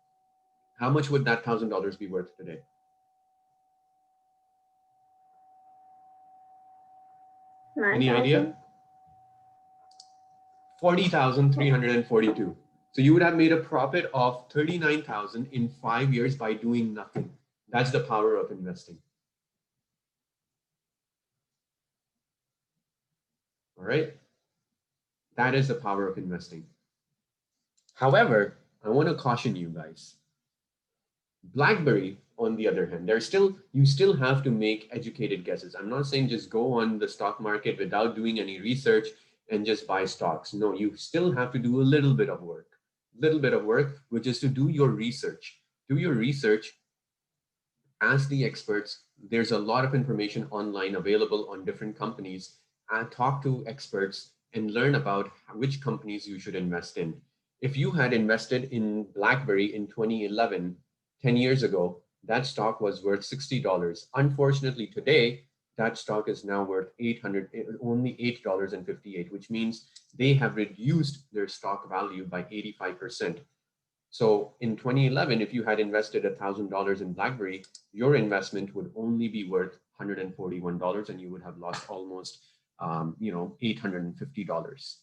A: how much would that $1,000 be worth today? Any idea? 40,342. So you would have made a profit of 39,000 in 5 years by doing nothing. That's the power of investing. All right. That is the power of investing. However, I want to caution you guys. BlackBerry, on the other hand, you still have to make educated guesses. I'm not saying just go on the stock market without doing any research and just buy stocks. No, you still have to do a little bit of work. Which is to do your research. Do your research, ask the experts. There's a lot of information online available on different companies, and talk to experts and learn about which companies you should invest in. If you had invested in BlackBerry in 2011, 10 years ago, that stock was worth $60. Unfortunately, today, that stock is now worth only $8.58, which means they have reduced their stock value by 85%. So in 2011, if you had invested $1,000 in BlackBerry, your investment would only be worth $141, and you would have lost almost, $850.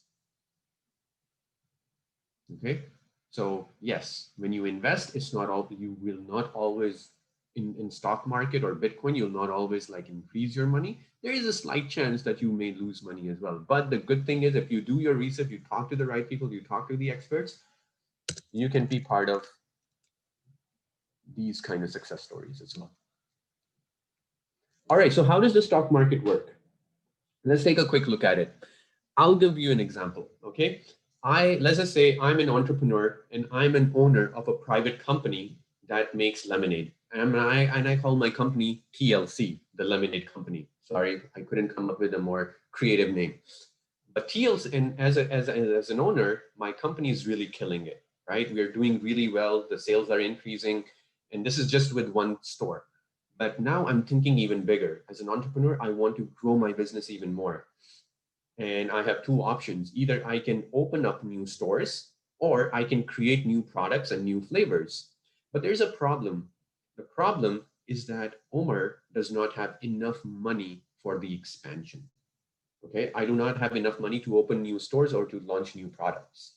A: Okay, so yes, when you invest, it's not all, you will not always in stock market or Bitcoin, you'll not always like increase your money. There is a slight chance that you may lose money as well. But the good thing is, if you do your research, you talk to the right people, you talk to the experts, you can be part of these kind of success stories as well. All right, so how does the stock market work? Let's take a quick look at it. I'll give you an example, okay? Let's just say I'm an entrepreneur and I'm an owner of a private company that makes lemonade. And I call my company TLC, the lemonade company. Sorry, I couldn't come up with a more creative name. But TLC, and as an owner, my company is really killing it, right? We are doing really well. The sales are increasing. And this is just with one store. But now I'm thinking even bigger. As an entrepreneur, I want to grow my business even more. And I have two options. Either I can open up new stores, or I can create new products and new flavors. But there's a problem. The problem is that Omer does not have enough money for the expansion. Okay, I do not have enough money to open new stores or to launch new products.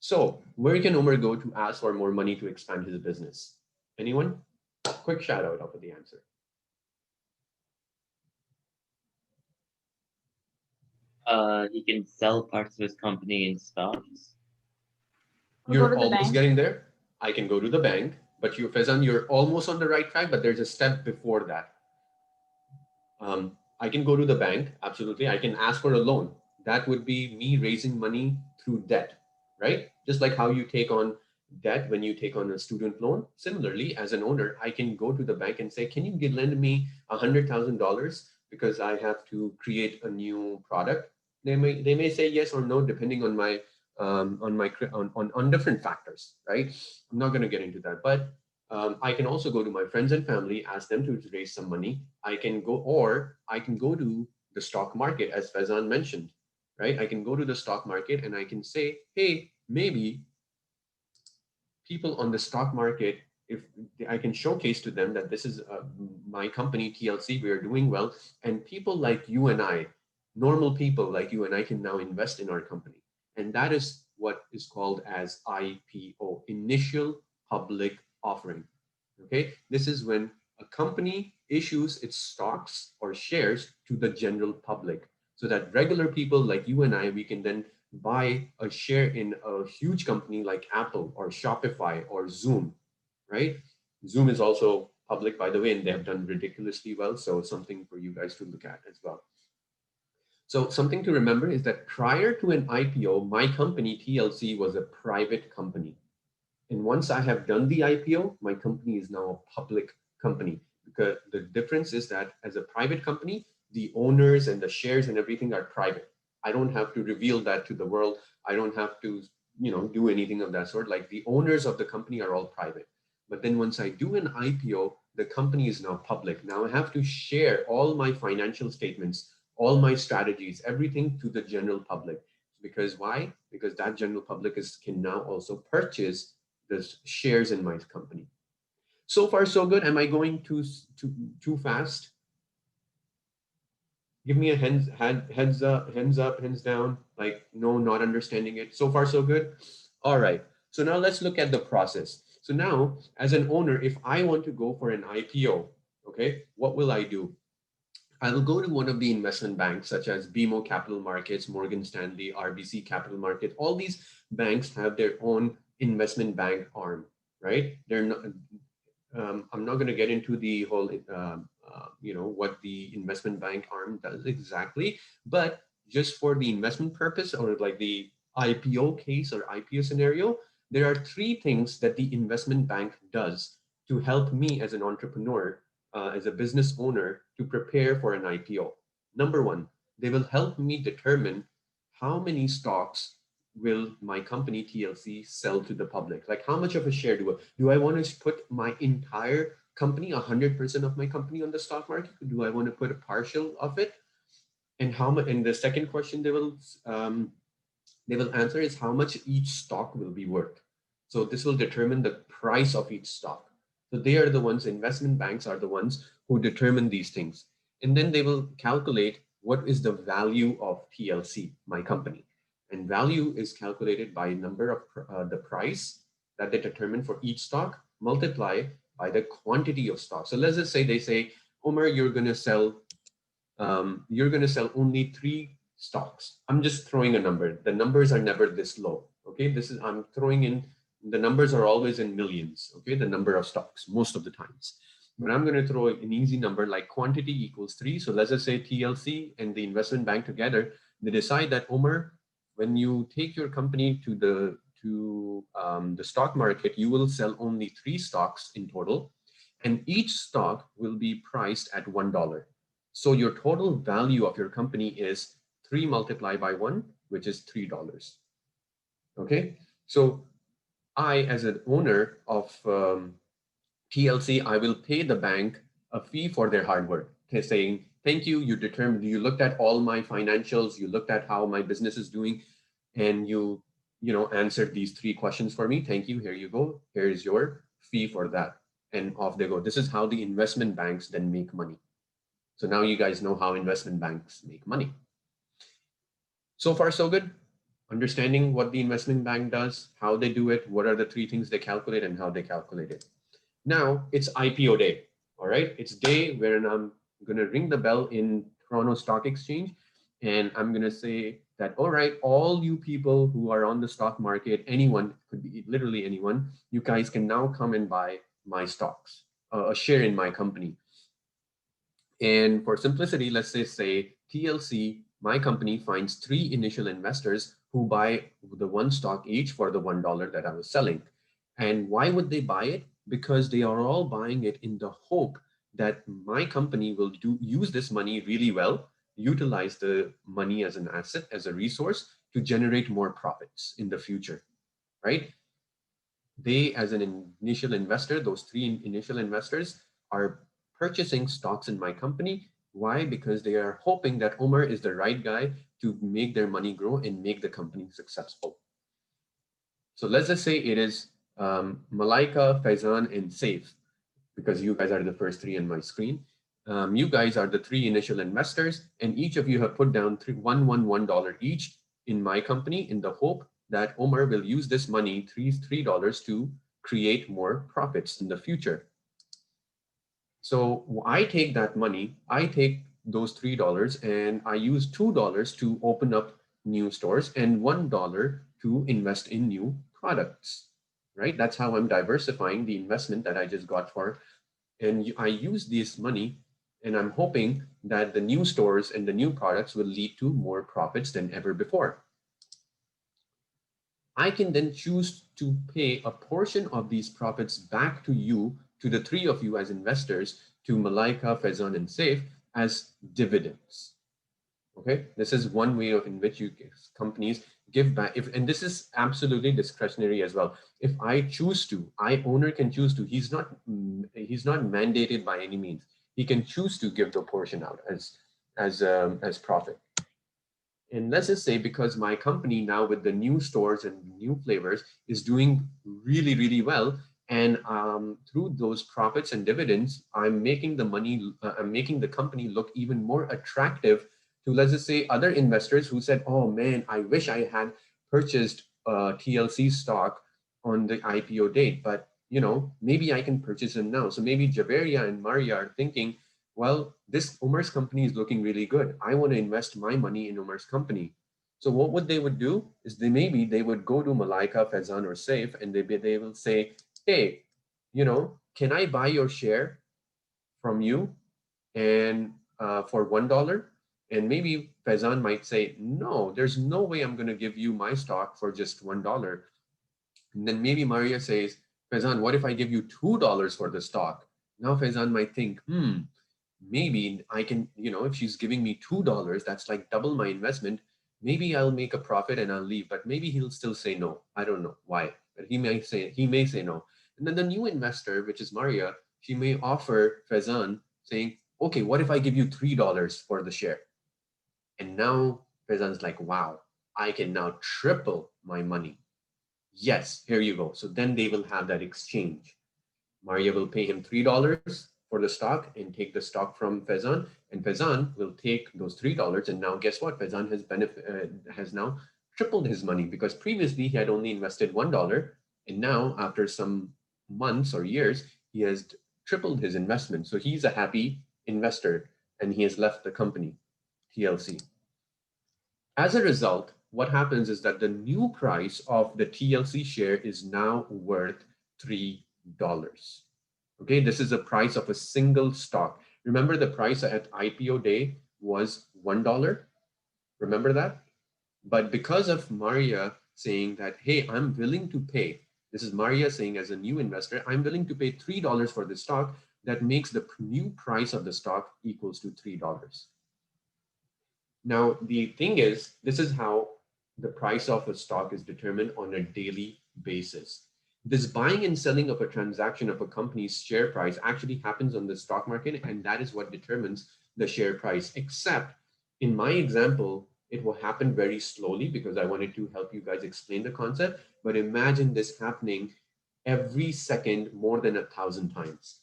A: So where can Omer go to ask for more money to expand his business? Anyone? Quick shout out of the answer.
C: He can sell parts of his company in stocks.
A: You're almost getting there. I can go to the bank, but Faizan, you're almost on the right track, but there's a step before that. I can go to the bank, absolutely. I can ask for a loan. That would be me raising money through debt, right? Just like how you take on debt when you take on a student loan. Similarly, as an owner, I can go to the bank and say, can you lend me $100,000 because I have to create a new product? They may say yes or no, depending on my on different factors, right? I'm not going to get into that, but I can also go to my friends and family, ask them to raise some money. I can go to the stock market, as Faizan mentioned, right? I can go to the stock market and I can say, hey, maybe people on the stock market, if I can showcase to them that this is my company, TLC, we are doing well, and people like you and I, normal people like you and I, can now invest in our company. And that is what is called as IPO, initial public offering. Okay, this is when a company issues its stocks or shares to the general public, so that regular people like you and I, we can then buy a share in a huge company like Apple or Shopify or Zoom, right? Zoom is also public, by the way, and they have done ridiculously well. So something for you guys to look at as well. So something to remember is that prior to an IPO, my company TLC was a private company. And once I have done the IPO, my company is now a public company, because the difference is that as a private company, the owners and the shares and everything are private. I don't have to reveal that to the world. I don't have to, do anything of that sort. Like, the owners of the company are all private. But then once I do an IPO, the company is now public. Now I have to share all my financial statements, all my strategies, everything to the general public. Because why? Because that general public can now also purchase the shares in my company. So far, so good. Am I going too fast? Give me a hands up, hands down. Like, no, not understanding it. So far, so good. All right. So now let's look at the process. So now, as an owner, if I want to go for an IPO, okay, what will I do? I'll go to one of the investment banks such as BMO Capital Markets, Morgan Stanley, RBC Capital Market. All these banks have their own investment bank arm, right? They're not, I'm not going to get into the whole, what the investment bank arm does exactly, but just for the investment purpose or like the IPO case or IPO scenario, there are three things that the investment bank does to help me as an entrepreneur, as a business owner, to prepare for an IPO. Number one, they will help me determine how many stocks will my company TLC sell to the public? Like how much of a share do I want to put my entire company, 100% of my company on the stock market? Do I want to put a partial of it? And how much? And the second question they will answer is how much each stock will be worth. So this will determine the price of each stock. So they are the ones, investment banks are the ones who determine these things. And then they will calculate what is the value of TLC, my company. And value is calculated by number of the price that they determine for each stock multiplied by the quantity of stock. So let's just say they say, Omer, you're going to sell only 3 stocks. I'm just throwing a number. The numbers are never this low. Okay, I'm throwing in, the numbers are always in millions. Okay, the number of stocks most of the times. But I'm going to throw an easy number like quantity equals 3. So let's just say TLC and the investment bank together, they decide that, Omer, when you take your company to the stock market, you will sell only 3 stocks in total, and each stock will be priced at $1. So your total value of your company is 3 multiplied by 1, which is $3. Okay, so I, as an owner of TLC, I will pay the bank a fee for their hard work, saying, thank you, you looked at all my financials, you looked at how my business is doing, and you answered these 3 questions for me. Thank you, here you go. Here is your fee for that. And off they go. This is how the investment banks then make money. So now you guys know how investment banks make money. So far, so good. Understanding what the investment bank does, how they do it, what are the 3 things they calculate, and how they calculate it. Now it's IPO day. All right, it's day when I'm going to ring the bell in Toronto Stock Exchange, and I'm going to say that, all right, all you people who are on the stock market, anyone, could be literally anyone, you guys can now come and buy my stocks, a share in my company. And for simplicity, let's say TLC, my company, finds 3 initial investors who buy the 1 stock each for the $1 that I was selling. And why would they buy it? Because they are all buying it in the hope that my company will use this money really well, utilize the money as an asset, as a resource to generate more profits in the future, right? They, as an initial investor, those 3 initial investors are purchasing stocks in my company. Why? Because they are hoping that Omer is the right guy to make their money grow and make the company successful. So let's just say it is Malaika, Faizan, and Saif, because you guys are the first 3 on my screen. You guys are the 3 initial investors, and each of you have put down $1 each in my company in the hope that Omer will use this money, $3 to create more profits in the future. So I take that money, I take those $3 and I use $2 to open up new stores and $1 to invest in new products, right? That's how I'm diversifying the investment that I just got for. And I use this money and I'm hoping that the new stores and the new products will lead to more profits than ever before. I can then choose to pay a portion of these profits back to you, to the 3 of you as investors, to Malaika, Faizan, and Saif as dividends. Okay, this is one way in which companies give back. And this is absolutely discretionary as well. If I choose to, owner can choose to. He's not mandated by any means. He can choose to give the portion out as profit. And let's just say, because my company now with the new stores and new flavors is doing really, really well, and through those profits and dividends, I'm making the company look even more attractive to, let's just say, other investors who said, oh man, I wish I had purchased TLC stock on the IPO date, but maybe I can purchase them now. So maybe Javeria and Maria are thinking, well, this Omer's company is looking really good. I want to invest my money in Omer's company. So what they would do is they would go to Malaika, Faizan, or Saif, and they will say, hey, can I buy your share from you and for $1? And maybe Faizan might say, no, there's no way I'm going to give you my stock for just $1. And then maybe Maria says, Faizan, what if I give you $2 for the stock? Now Faizan might think, maybe I can, if she's giving me $2, that's like double my investment. Maybe I'll make a profit and I'll leave, but maybe he'll still say no. I don't know why, but he may say no. And then the new investor, which is Maria, she may offer Faizan saying, okay, what if I give you $3 for the share? And now Faizan's like, wow, I can now triple my money. Yes, here you go. So then they will have that exchange. Maria will pay him $3 for the stock and take the stock from Faizan, and Faizan will take those $3. And now guess what? Faizan has now tripled his money, because previously he had only invested $1, and now after some months or years, he has tripled his investment. So he's a happy investor, and he has left the company, TLC. As a result, what happens is that the new price of the TLC share is now worth $3. Okay, this is the price of a single stock. Remember, the price at IPO day was $1. Remember that? But because of Maria saying that, hey, I'm willing to pay, this is Maria saying as a new investor, I'm willing to pay $3 for this stock, that makes the new price of the stock equals to $3. Now, the thing is, this is how the price of a stock is determined on a daily basis. This buying and selling of a transaction of a company's share price actually happens on the stock market, and that is what determines the share price. Except in my example, it will happen very slowly because I wanted to help you guys explain the concept. But imagine this happening every second more than 1,000 times.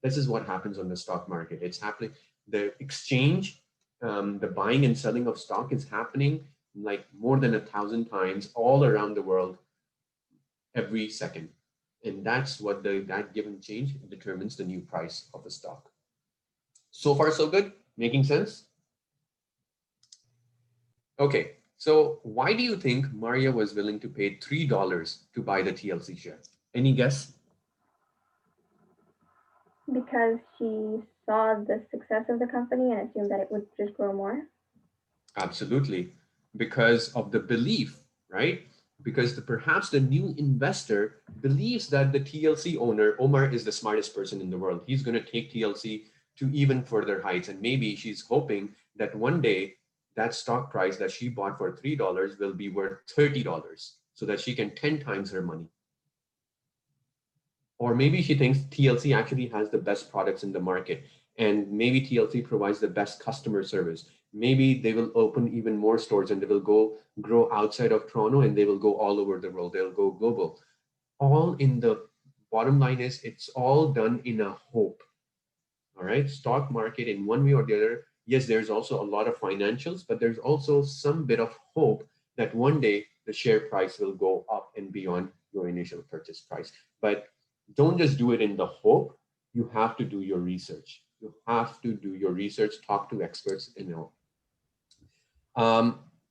A: This is what happens on the stock market. It's happening. The exchange, the buying and selling of stock is happening like more than 1,000 times all around the world every second. And that's what that given change determines the new price of the stock. So far, so good? Making sense? Okay, so why do you think Maria was willing to pay $3 to buy the TLC share? Any guess?
D: Because she saw the success of the company and assumed that it would just grow more?
A: Absolutely. Because of the belief, right? Because perhaps the new investor believes that the TLC owner, Omer, is the smartest person in the world. He's going to take TLC to even further heights. And maybe she's hoping that one day that stock price that she bought for $3 will be worth $30 so that she can 10 times her money. Or maybe she thinks TLC actually has the best products in the market, and maybe TLC provides the best customer service. Maybe they will open even more stores and they will grow outside of Toronto, and they will go all over the world. They'll go global. All in the bottom line is it's all done in a hope. All right, stock market in one way or the other. Yes, there's also a lot of financials, but there's also some bit of hope that one day the share price will go up and beyond your initial purchase price. But don't just do it in the hope. You have to do your research. You have to do your research, talk to experts, and all.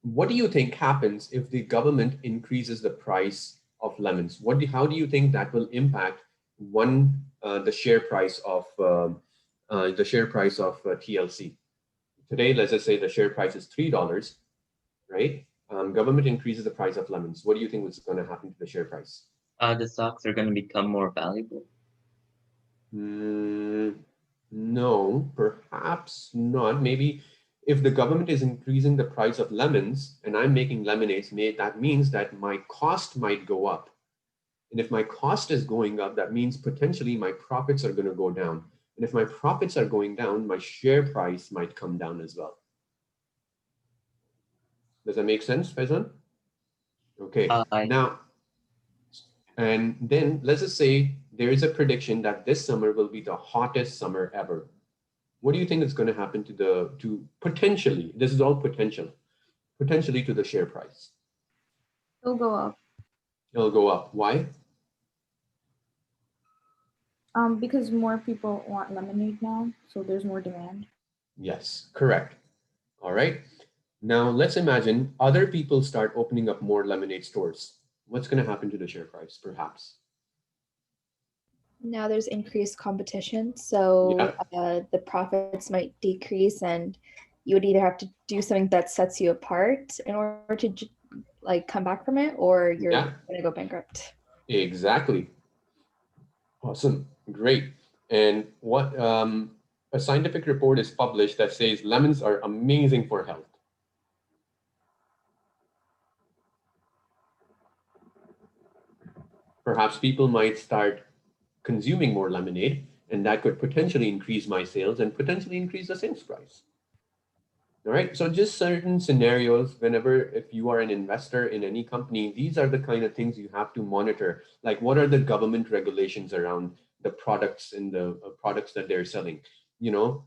A: What do you think happens if the government increases the price of lemons? How do you think that will impact the share price of TLC? Today, let's just say the share price is $3, right? Government increases the price of lemons. What do you think is going to happen to the share price?
C: The stocks are going to become more valuable.
A: No, perhaps not. Maybe if the government is increasing the price of lemons and I'm making lemonades, that means that my cost might go up. And if my cost is going up, that means potentially my profits are going to go down. And if my profits are going down, my share price might come down as well. Does that make sense, Faizan? Okay. Now, and then let's just say there is a prediction that this summer will be the hottest summer ever. What do you think is going to happen to potentially, this is all potentially to the share price?
H: It'll go up.
A: It'll go up. Why?
I: Because more people want lemonade now, so there's more demand.
A: Yes, correct. All right. Now let's imagine other people start opening up more lemonade stores. What's going to happen to the share price, perhaps?
H: Now there's increased competition, so the profits might decrease, and you would either have to do something that sets you apart in order to like come back from it, or you're going to go bankrupt.
A: Exactly. Awesome. Great. And what a scientific report is published that says lemons are amazing for health. Perhaps people might start consuming more lemonade, and that could potentially increase my sales and potentially increase the sales price. All right. So just certain scenarios, whenever if you are an investor in any company, these are the kind of things you have to monitor. Like what are the government regulations around the products and the products that they're selling? You know,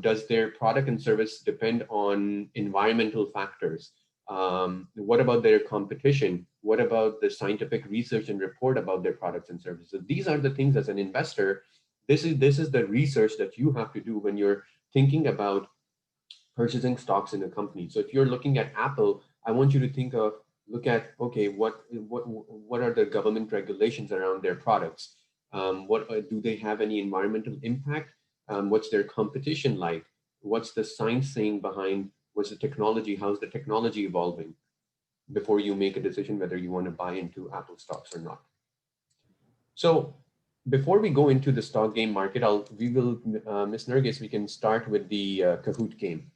A: does their product and service depend on environmental factors? What about their competition? What about the scientific research and report about their products and services? These are the things as an investor. This is the research that you have to do when you're thinking about purchasing stocks in a company. So if you're looking at Apple, I want you to look at, okay, what are the government regulations around their products? Do they have any environmental impact? What's their competition like? What's the science saying behind? What's the technology? How's the technology evolving? Before you make a decision whether you want to buy into Apple stocks or not. So before we go into the stock game market, Ms. Nergis, we can start with the Kahoot game.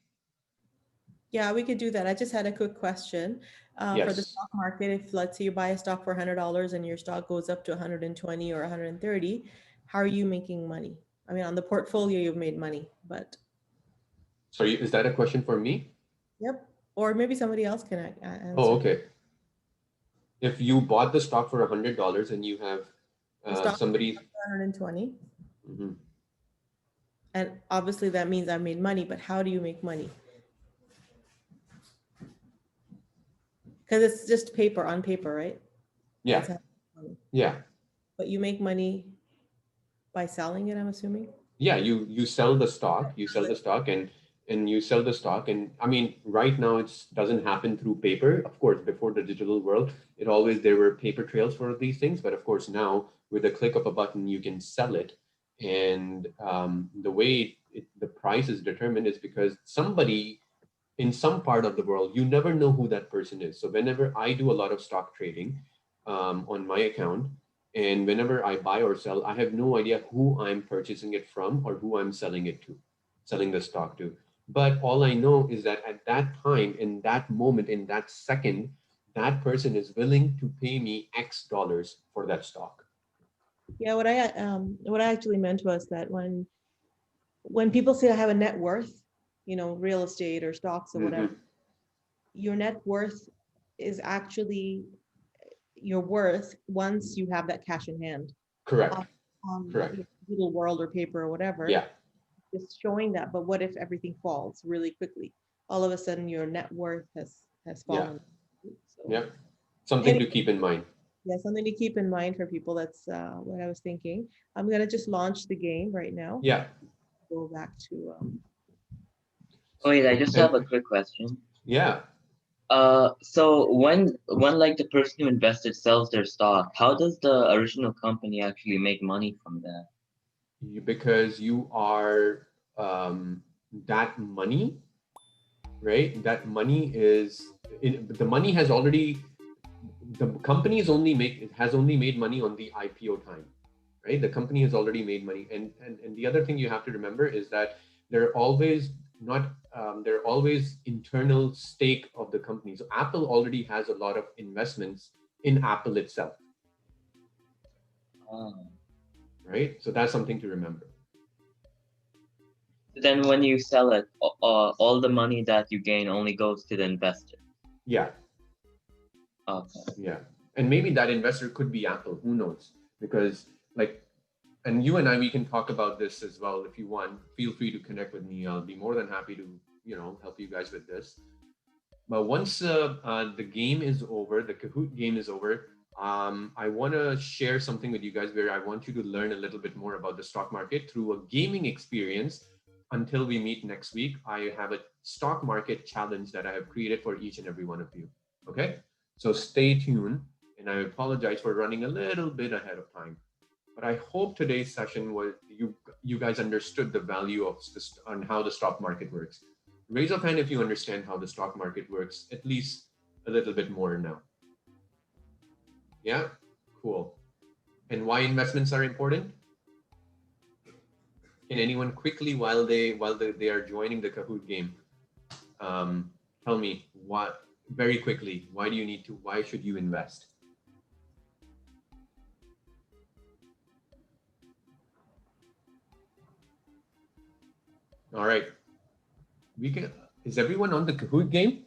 E: Yeah, we could do that. I just had a quick question for the stock market. If let's say you buy a stock for $100 and your stock goes up to 120 or 130, how are you making money? I mean, on the portfolio, you've made money, but.
A: Sorry, is that a question for me?
E: Yep. Or maybe somebody else can answer.
A: Oh, okay. If you bought the stock for $100 and you have somebody
E: 120, and obviously that means I made money, but how do you make money? Because it's just paper on paper, right?
A: Yeah. Yeah.
E: But you make money by selling it, I'm assuming?
A: Yeah, you sell the stock, and you sell the stock. And I mean, right now it doesn't happen through paper. Of course, before the digital world, there were paper trails for these things. But of course, now with a click of a button, you can sell it. And the way the price is determined is because somebody in some part of the world, you never know who that person is. So whenever I do a lot of stock trading on my account, and whenever I buy or sell, I have no idea who I'm purchasing it from or who I'm selling the stock to. But all I know is that at that time, in that moment, in that second, that person is willing to pay me X dollars for that stock.
E: Yeah, what I actually meant was that when people say I have a net worth, you know, real estate or stocks or whatever, your net worth is actually your worth once you have that cash in hand.
A: Correct.
E: Correct. Digital world or paper or whatever.
A: Yeah.
E: Just showing that. But what if everything falls really quickly? All of a sudden your net worth has fallen.
A: Yeah. Something to keep in mind.
E: Yeah, something to keep in mind for people. That's what I was thinking. I'm gonna just launch the game right now.
A: Yeah.
E: Go back to
C: Wait, I just have a quick question.
A: Yeah.
C: So when like the person who invested sells their stock, how does the original company actually make money from that?
A: Because you are that money, right? That money is the money has already, the company has only made money on the IPO time, right? The company has already made money, and the other thing you have to remember is that they're always internal stake of the company. So Apple already has a lot of investments in Apple itself. Right? So that's something to remember.
C: Then when you sell it, all the money that you gain only goes to the investor.
A: Yeah.
C: Okay.
A: Yeah. And maybe that investor could be Apple, who knows? Because and you and I, we can talk about this as well if you want. Feel free to connect with me. I'll be more than happy to, help you guys with this. But once the game is over, the Kahoot game is over, I want to share something with you guys where I want you to learn a little bit more about the stock market through a gaming experience. Until we meet next week, I have a stock market challenge that I have created for each and every one of you. Okay, so stay tuned, and I apologize for running a little bit ahead of time. But I hope today's session was you guys understood the value of this on how the stock market works. Raise of hand if you understand how the stock market works, at least a little bit more now. Yeah, cool. And why investments are important? Can anyone quickly, while they are joining the Kahoot game, tell me what very quickly? Why do you need to? Why should you invest? All right. We can. Is everyone on the Kahoot game?